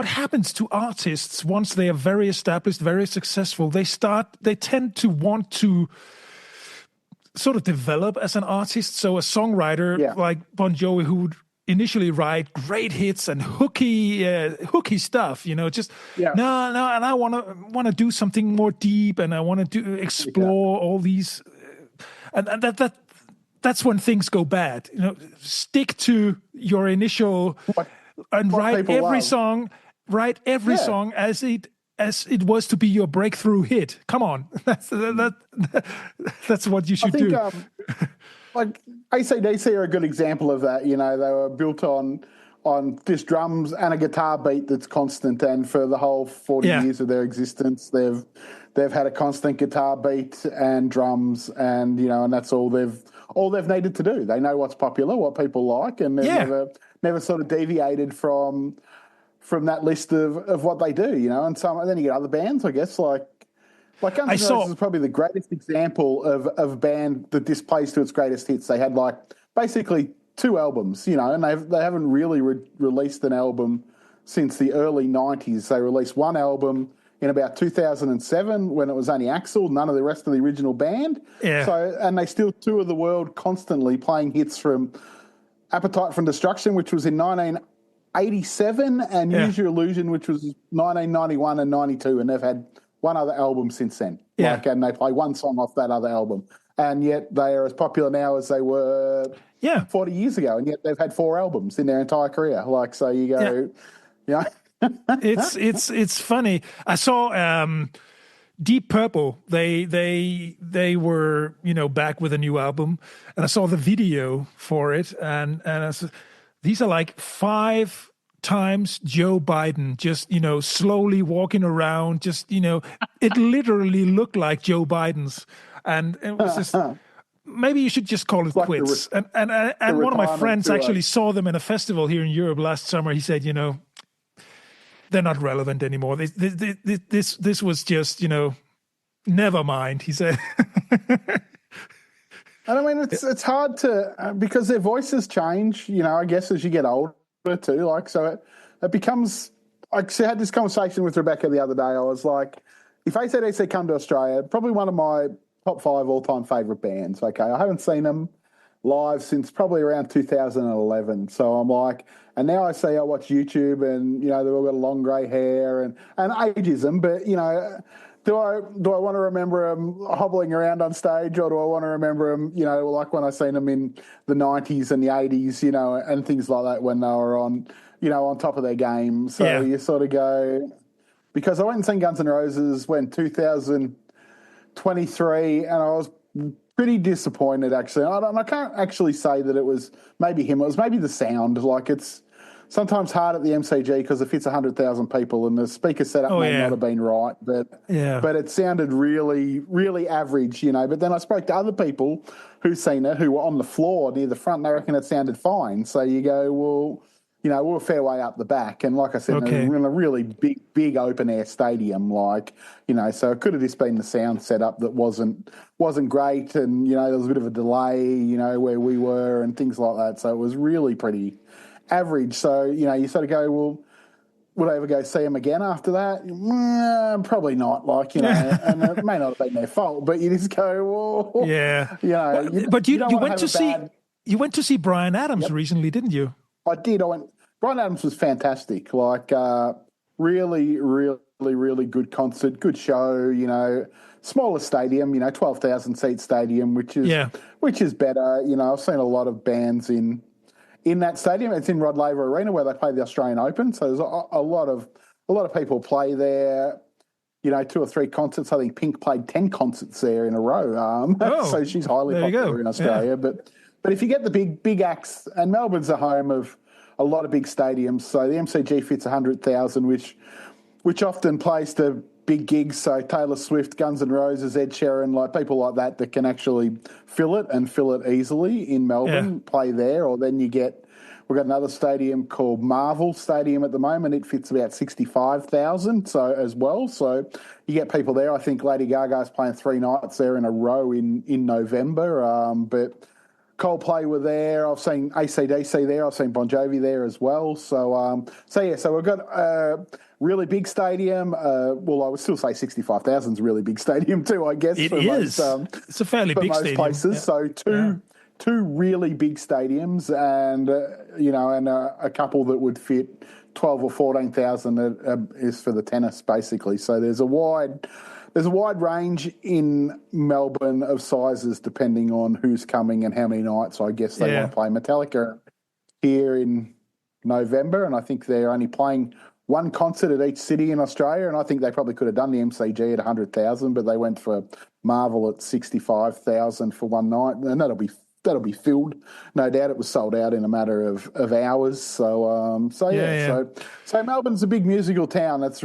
happens to artists once they are very established, very successful? They tend to want to sort of develop as an artist. So a songwriter like Bon Jovi, who would initially write great hits and hooky stuff, and I want to do something more deep, and I want to explore all these, and that's when things go bad. Stick to your initial and write every song as it was to be your breakthrough hit. Come on, that's what you should do. Like AC/DC are a good example of that. They were built on just drums and a guitar beat that's constant, and for the whole 40 years of their existence, they've had a constant guitar beat and drums, and and that's all they've needed to do. They know what's popular, what people like, and they've never sort of deviated from that list of what they do. And then you get other bands, I guess, like Guns N' Roses is probably the greatest example of a band that this plays to its greatest hits. They had basically 2 albums, and they haven't really released an album since the early 90s. They released one album in about 2007 when it was only Axl, none of the rest of the original band. Yeah. So, and they still tour the world constantly playing hits from Appetite for Destruction, which was in '87 and Yeah. Use Your Illusion, which was 1991 and '92, and they've had one other album since then. Yeah. And they play one song off that other album, and yet they are as popular now as they were 40 years ago, and yet they've had 4 albums in their entire career. So you go, It's funny. I saw Deep Purple. They were back with a new album, and I saw the video for it, and I said, these are like 5 times Joe Biden, just slowly walking around. Just it literally looked like Joe Biden's, and it was just. Maybe you should just call it like quits. And one of my friends actually saw them in a festival here in Europe last summer. He said, they're not relevant anymore. This was just, never mind, he said. And I mean, it's hard to, because their voices change, I guess as you get older too. So it becomes, I had this conversation with Rebecca the other day. I was like, if AC/DC come to Australia, probably one of my top 5 all-time favourite bands. Okay, I haven't seen them live since probably around 2011. So I'm like, and now I see I watch YouTube, and they've all got long grey hair and ageism. But do I want to remember them hobbling around on stage, or do I want to remember them, like when I seen them in the 90s and the 80s, and things like that when they were on, on top of their game. So you sort of go, because I went and seen Guns N' Roses when 2023, and I was pretty disappointed, actually. I can't actually say that it was maybe him. It was maybe the sound. Like, it's sometimes hard at the MCG because it fits 100,000 people, and the speaker setup may not have been right, but it sounded really, really average, But then I spoke to other people who've seen it, who were on the floor near the front, and they reckon it sounded fine. So you go, well, we're a fair way up the back. And like I said, we're in a really big open-air stadium, so it could have just been the sound setup that wasn't great, and, there was a bit of a delay, where we were and things like that. So it was really pretty average. So, you sort of go, well, would I ever go see them again after that? Probably not, and it may not have been their fault, but you just go, well, But you went to see went to see Bryan Adams recently, didn't you? I did. Bryan Adams was fantastic. Really, really, really good concert, good show. Smaller stadium, 12,000 seat stadium, which is better. I've seen a lot of bands in that stadium. It's in Rod Laver Arena where they play the Australian Open. So there's a lot of people play there. 2 or 3 concerts. I think Pink played 10 concerts there in a row. So she's highly popular in Australia. Yeah. But if you get the big acts, and Melbourne's a home of a lot of big stadiums, so the MCG fits 100,000, which often plays to big gigs. So Taylor Swift, Guns N' Roses, Ed Sheeran, people like that can actually fill it easily in Melbourne, play there. Or then we've got another stadium called Marvel Stadium at the moment. It fits about 65,000 as well. So you get people there. I think Lady Gaga's playing 3 nights there in a row in November. But Coldplay were there. I've seen AC/DC there. I've seen Bon Jovi there as well. So we've got a really big stadium. I would still say 65,000 is a really big stadium too, I guess. It is. It's a fairly big stadium. Places. Yeah. So two really big stadiums, and and a couple that would fit 12 or 14,000 is for the tennis, basically. So there's a wide range in Melbourne of sizes depending on who's coming and how many nights. I guess they want to play. Metallica here in November, and I think they're only playing one concert at each city in Australia, and I think they probably could have done the MCG at 100,000, but they went for Marvel at 65,000 for one night, and that'll be filled. No doubt it was sold out in a matter of hours. So Melbourne's a big musical town. That's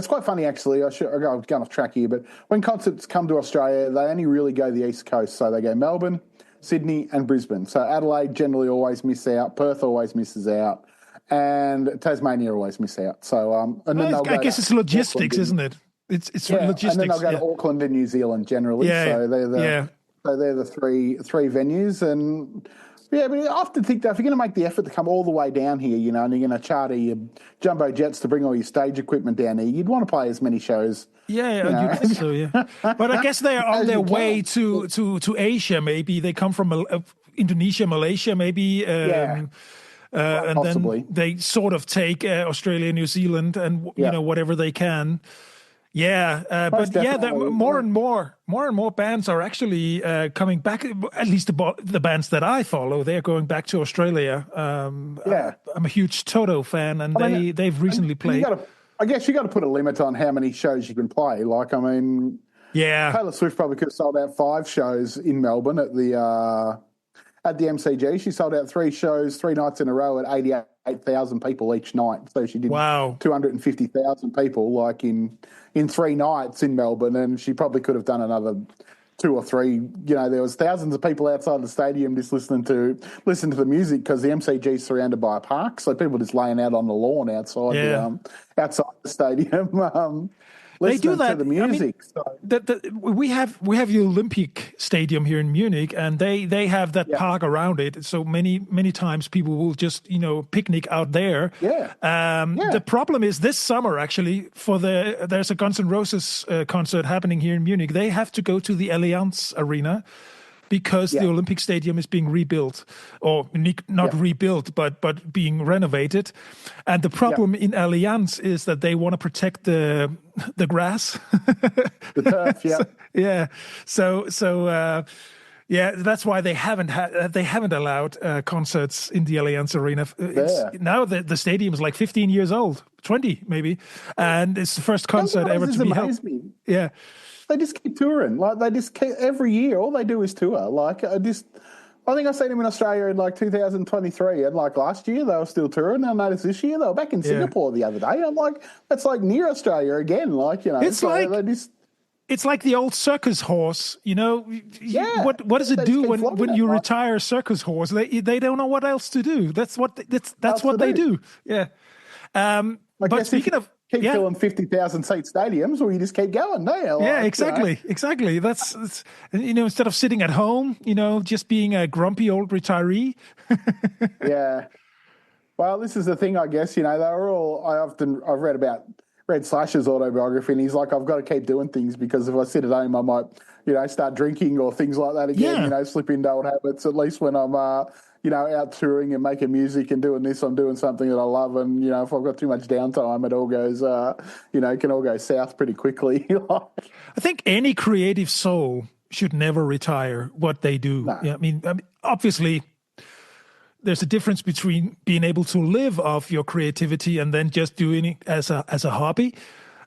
quite funny, actually. I've gone off track here, but when concerts come to Australia, they only really go the East Coast. So they go Melbourne, Sydney and Brisbane. So Adelaide generally always miss out. Perth always misses out. And Tasmania always miss out. So and then I guess it's logistics, isn't it? It's logistics. And then they'll go to Auckland and New Zealand generally. So they're the three venues. And but I often think that if you're going to make the effort to come all the way down here, and you're going to charter your jumbo jets to bring all your stage equipment down here, you'd want to play as many shows. Yeah, you think so, yeah. But I guess they're on their way to Asia, maybe. They come from Indonesia, Malaysia, maybe. and possibly. then they sort of take Australia, New Zealand, and Yeah. whatever they can. Yeah, Most but yeah, definitely. more and more bands are actually coming back. At least the bands that I follow, they're going back to Australia. Yeah. I'm a huge Toto fan, and I mean, they've recently and played. I guess you got to put a limit on how many shows you can play. Like, I mean, Yeah, Taylor Swift probably could have sold out 5 shows in Melbourne at the MCG. She sold out 3 shows, 3 nights in a row at 88,000 people each night. So she did wow. 250,000 people like in 3 nights in Melbourne, and she probably could have done another 2 or 3. You know, there was thousands of people outside the stadium just listening to the music, because the MCG is surrounded by a park, so people just laying out on the lawn outside outside the stadium. They do Listening that. to the music. We have the Olympic Stadium here in Munich, and they have that park around it. So many times people will just picnic out there. Yeah. The problem is this summer actually there's a Guns N' Roses concert happening here in Munich. They have to go to the Allianz Arena, because the Olympic Stadium is being rebuilt, or not rebuilt, but being renovated. And the problem in Allianz is that they want to protect the grass, the turf. So that's why they haven't allowed concerts in the Allianz Arena. Now the stadium is like 15 years old, 20 maybe, and it's the first concert ever to be held. Yeah. They just keep touring. Like, they just keep, every year, all they do is tour. Like, I think I seen them in Australia in like 2023, and like last year they were still touring. I noticed this year they were back in Singapore the other day. I'm like, that's like near Australia again. Like, it's it's like the old circus horse. What does it do when you retire a circus horse? They don't know what else to do. That's what they do. Yeah. But speaking of. Keep filling 50,000 seat stadiums, or you just keep going, don't you? Like, exactly. That's instead of sitting at home, just being a grumpy old retiree. Yeah. Well, this is the thing, I guess. They were all. I've read about Red Slash's autobiography, and he's like, I've got to keep doing things, because if I sit at home, I might, start drinking or things like that again. Yeah. Slip into old habits. At least when I'm out touring and making music and doing this, I'm doing something that I love. And, if I've got too much downtime, it all goes, can all go south pretty quickly. I think any creative soul should never retire what they do. No. Yeah, I mean, obviously, there's a difference between being able to live off your creativity and then just doing it as a hobby.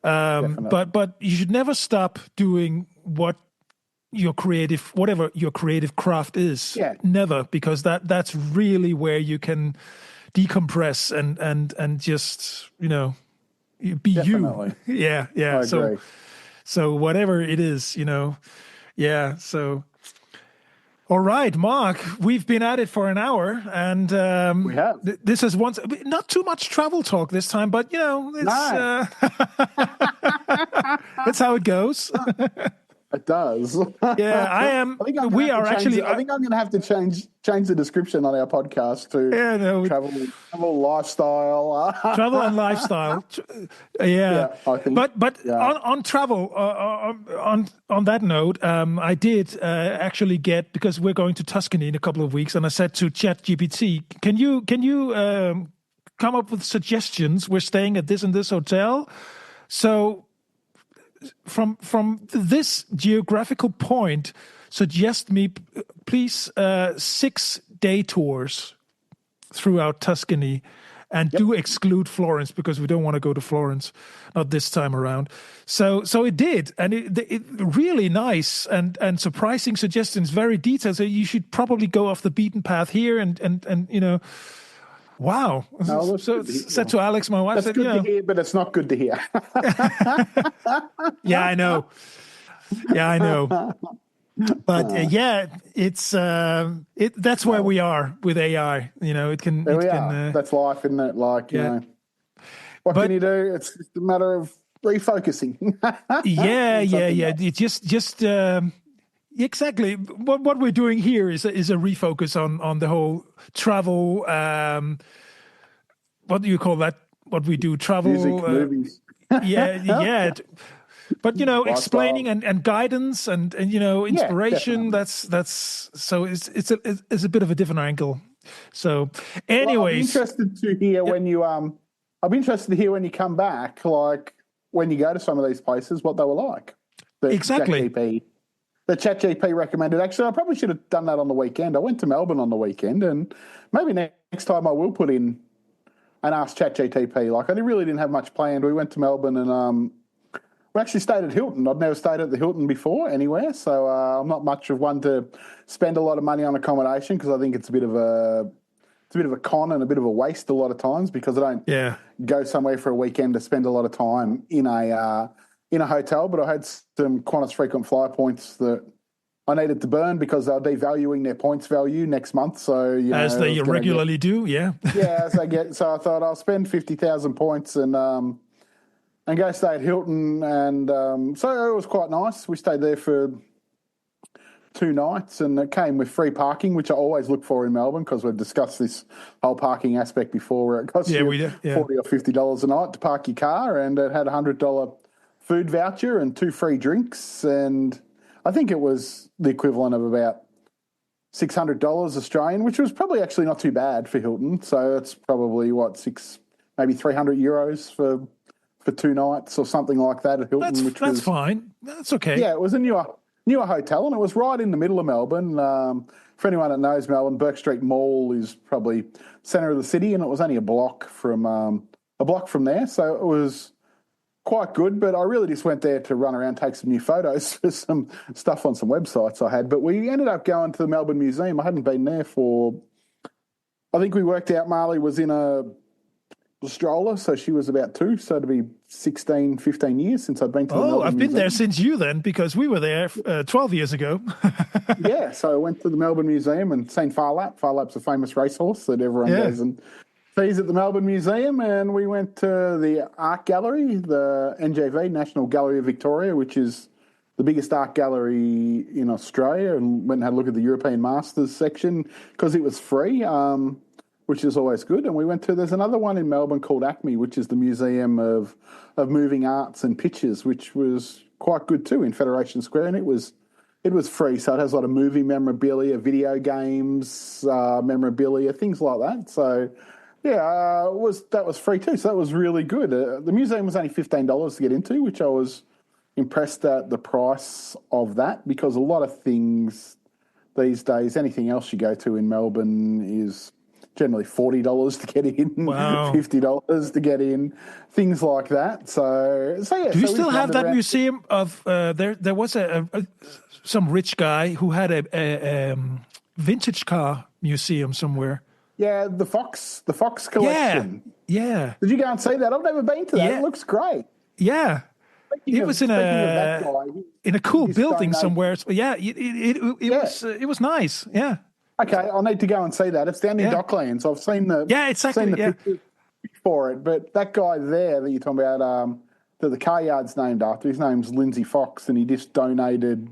But you should never stop doing whatever your creative craft is. Never, because that's really where you can decompress and just be Definitely. you. Yeah. So whatever it is, so all right, Mark, we've been at it for an hour, and we have. This is not too much travel talk this time, but it's it's how it goes. It does. Yeah, I am. I think I'm going to have to change the description on our podcast to travel lifestyle. Travel and lifestyle. Yeah. I think, on travel, on that note, I did actually get, because we're going to Tuscany in a couple of weeks, and I said to ChatGPT, can you come up with suggestions? We're staying at this and this hotel, so. From this geographical point, suggest me, please, 6 day tours throughout Tuscany, and do exclude Florence, because we don't want to go to Florence, not this time around. So it did, and it really nice and surprising suggestions, very detailed. So you should probably go off the beaten path here, and. Wow. No, said to Alex, my wife, that's good to hear, but it's not good to hear. Yeah, I know. But it's that's where we are with AI. That's life, isn't it? Like, what can you do? It's just a matter of refocusing. Yeah. It just exactly. What we're doing here is a refocus on the whole travel. What do you call that? What we do? Travel. Music, movies. Yeah. But explaining and guidance and inspiration. Yeah, that's so it's a bit of a different angle. So, Well, I'll be anyways, interested to hear when you I'll be interested to hear when you come back, like when you go to some of these places, what they were like. exactly. The ChatGPT recommended. Actually, I probably should have done that on the weekend. I went to Melbourne on the weekend, and maybe next time I will put in and ask ChatGPT. Like, I really didn't have much planned. We went to Melbourne and we actually stayed at Hilton. I'd never stayed at the Hilton before anywhere, so I'm not much of one to spend a lot of money on accommodation because I think it's a bit of a con and a bit of a waste a lot of times because I don't go somewhere for a weekend to spend a lot of time in a hotel. But I had some Qantas frequent flyer points that I needed to burn because they're devaluing their points value next month. So as they regularly do, as they get. So I thought I'll spend 50,000 points and go stay at Hilton, and so it was quite nice. We stayed there for 2 nights, and it came with free parking, which I always look for in Melbourne because we've discussed this whole parking aspect before, where it costs you $40 or $50 a night to park your car, and it had a $100 food voucher and 2 free drinks, and I think it was the equivalent of about $600 Australian, which was probably actually not too bad for Hilton. So it's probably maybe €300 for 2 nights or something like that at Hilton. That's fine. That's okay. Yeah, it was a newer hotel, and it was right in the middle of Melbourne. For anyone that knows Melbourne, Burke Street Mall is probably centre of the city, and it was only a block from there. So it was quite good, but I really just went there to run around, take some new photos for some stuff on some websites I had. But we ended up going to the Melbourne Museum. I hadn't been there I think we worked out Marley was in a stroller, so she was about 2, so it'd be 16, 15 years since I'd been to the Melbourne I've been there since you then, because we were there 12 years ago. Yeah, so I went to the Melbourne Museum and seen Phar Lap. Phar Lap's a famous racehorse that everyone goes and sees at the Melbourne Museum, and we went to the art gallery, the NGV, National Gallery of Victoria, which is the biggest art gallery in Australia, and went and had a look at the European Masters section because it was free, which is always good. And we went there's another one in Melbourne called ACME, which is the Museum of Moving Arts and Pictures, which was quite good too in Federation Square, and it was free. So it has a lot of movie memorabilia, video games, memorabilia, things like that. So yeah, that was free too. So that was really good. The museum was only $15 to get into, which I was impressed at the price of that, because a lot of things these days, anything else you go to in Melbourne is generally $40 to get in, $50 to get in, things like that. So yeah. Do you still have that museum of there was some rich guy who had a vintage car museum somewhere. Yeah, the Fox collection. Yeah. Did you go and see that? I've never been to that. Yeah. It looks great. Yeah. It was in a cool building somewhere. Yeah, it was nice. Yeah. Okay, I'll need to go and see that. It's down in Docklands. I've seen the pictures for it. But that guy there that you're talking about, that the car yard's named after, his name's Lindsay Fox, and he just donated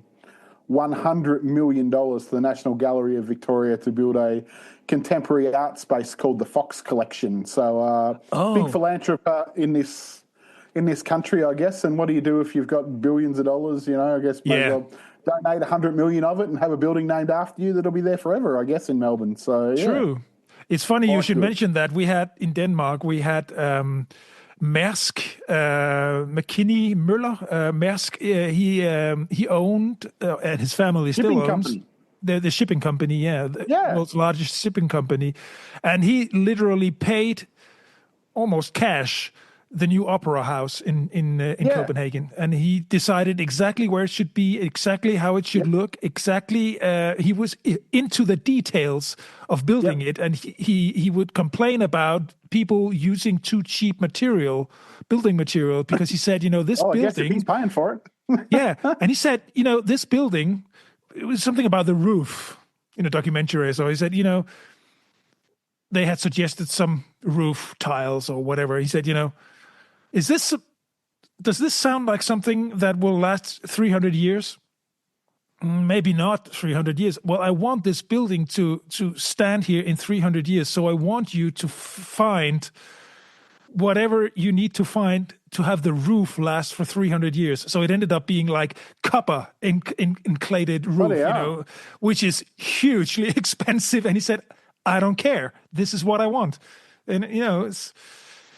$100 million to the National Gallery of Victoria to build a contemporary art space called the Fox Collection. So big philanthropist in this country, I guess. And what do you do if you've got billions of dollars? I guess maybe donate 100 million of it and have a building named after you that'll be there forever, I guess, in Melbourne. So True. It's funny you should mention that. We had in Denmark, Maersk, McKinney Møller. Maersk, he owned, and his family still owns, the shipping company, the world's largest shipping company. And he literally paid almost cash the new opera house in Copenhagen, and he decided exactly where it should be, exactly how it should look, exactly. He was into the details of building it, and he would complain about people using too cheap building material, because he said, this building. I guess if he's paying for it. Yeah, and he said, this building, it was something about the roof in a documentary. So he said, they had suggested some roof tiles or whatever. He said, does this sound like something that will last 300 years? Maybe not 300 years. Well, I want this building to stand here in 300 years. So I want you to find whatever you need to find to have the roof last for 300 years. So it ended up being like copper inclated roof, which is hugely expensive. And he said, I don't care. This is what I want. And, it's,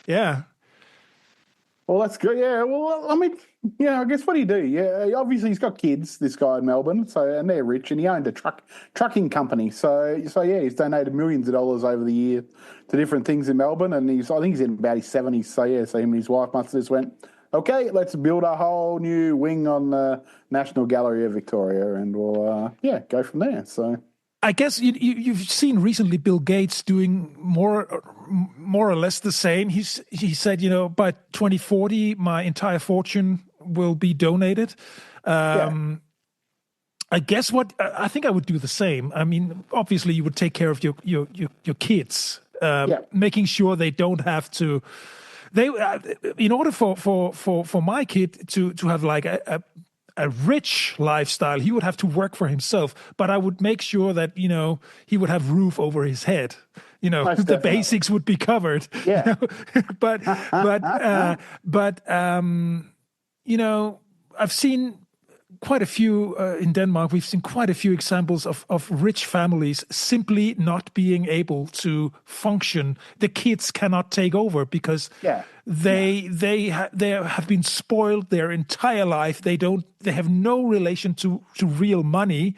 yeah. Well, that's good. Yeah. Well, I mean, I guess what do you do? Yeah, obviously he's got kids. This guy in Melbourne, and they're rich, and he owned a trucking company. So yeah, he's donated millions of dollars over the year to different things in Melbourne, and I think he's in about his 70s. So yeah, so him and his wife must have just went, okay, let's build a whole new wing on the National Gallery of Victoria, and we'll go from there. So. I guess you've seen recently Bill Gates doing more or less the same. He said, by 2040, my entire fortune will be donated. I guess I think I would do the same. I mean, obviously, you would take care of your kids, making sure they don't have to. In order for my kid to have like a rich lifestyle, he would have to work for himself, but I would make sure that, he would have roof over his head. The basics would be covered. Yeah. But I've seen quite a few in Denmark. We've seen quite a few examples of rich families simply not being able to function. The kids cannot take over because they have been spoiled their entire life. They have no relation to real money.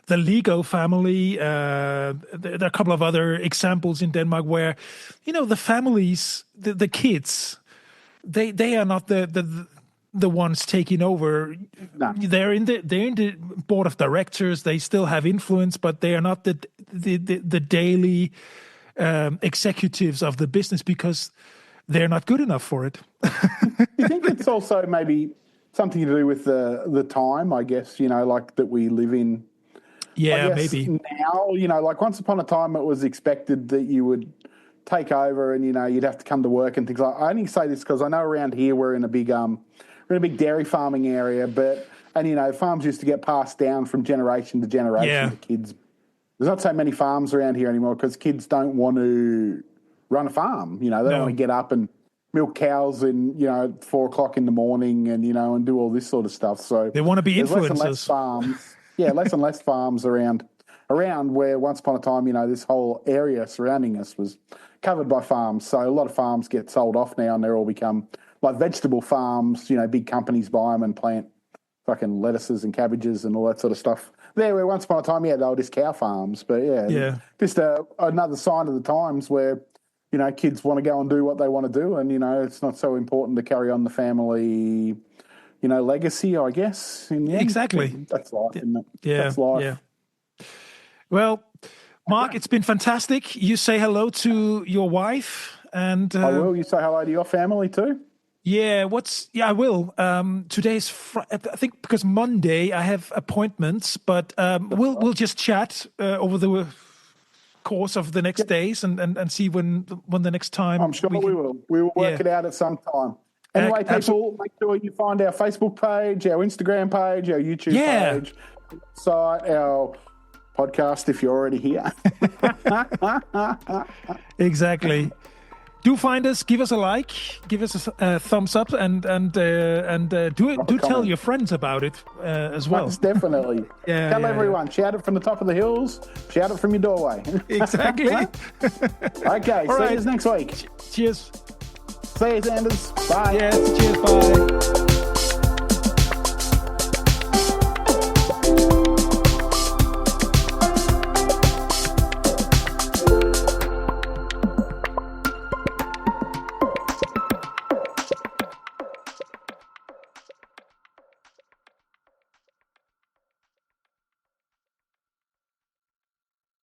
The Lego family, there are a couple of other examples in Denmark where, the families, the kids, they are not the ones taking over. No. They're in the board of directors. They still have influence, but they are not the daily executives of the business because they're not good enough for it. You think it's also maybe something to do with the time, I guess, like that we live in? Yeah, maybe. Now, like once upon a time it was expected that you would take over and, you'd have to come to work and things like that. I only say this because I know around here we're in a big dairy farming area, and farms used to get passed down from generation to generation to kids. There's not so many farms around here anymore because kids don't want to run a farm. They don't want to get up and milk cows in, 4 o'clock in the morning and, and do all this sort of stuff. So they want to be influencers. Less and less farms. Less and less farms around where once upon a time, this whole area surrounding us was covered by farms. So a lot of farms get sold off now and they're all become like vegetable farms. Big companies buy them and plant fucking lettuces and cabbages and all that sort of stuff. There, where once upon a time, they were just cow farms. But just another sign of the times where, kids want to go and do what they want to do. And, it's not so important to carry on the family, legacy, I guess. Exactly. That's life, isn't it? Yeah. That's life. Yeah. Well, Mark, it's been fantastic. You say hello to your wife, and I will. You say hello to your family too. Yeah. I will. Today's I think because Monday I have appointments, but we'll just chat over the course of the next days and see when the next time. I'm sure we will. We will work it out at some time. Anyway, people, make sure you find our Facebook page, our Instagram page, our YouTube page, site, our podcast if you're already here. Exactly. Do find us, give us a like, give us a thumbs up, and do tell your friends about it as well. Most definitely. Tell everyone. Yeah. Shout it from the top of the hills. Shout it from your doorway. Exactly. Okay. See you next week. Cheers. See you, Sanders. Bye. Yes. Cheers. Bye.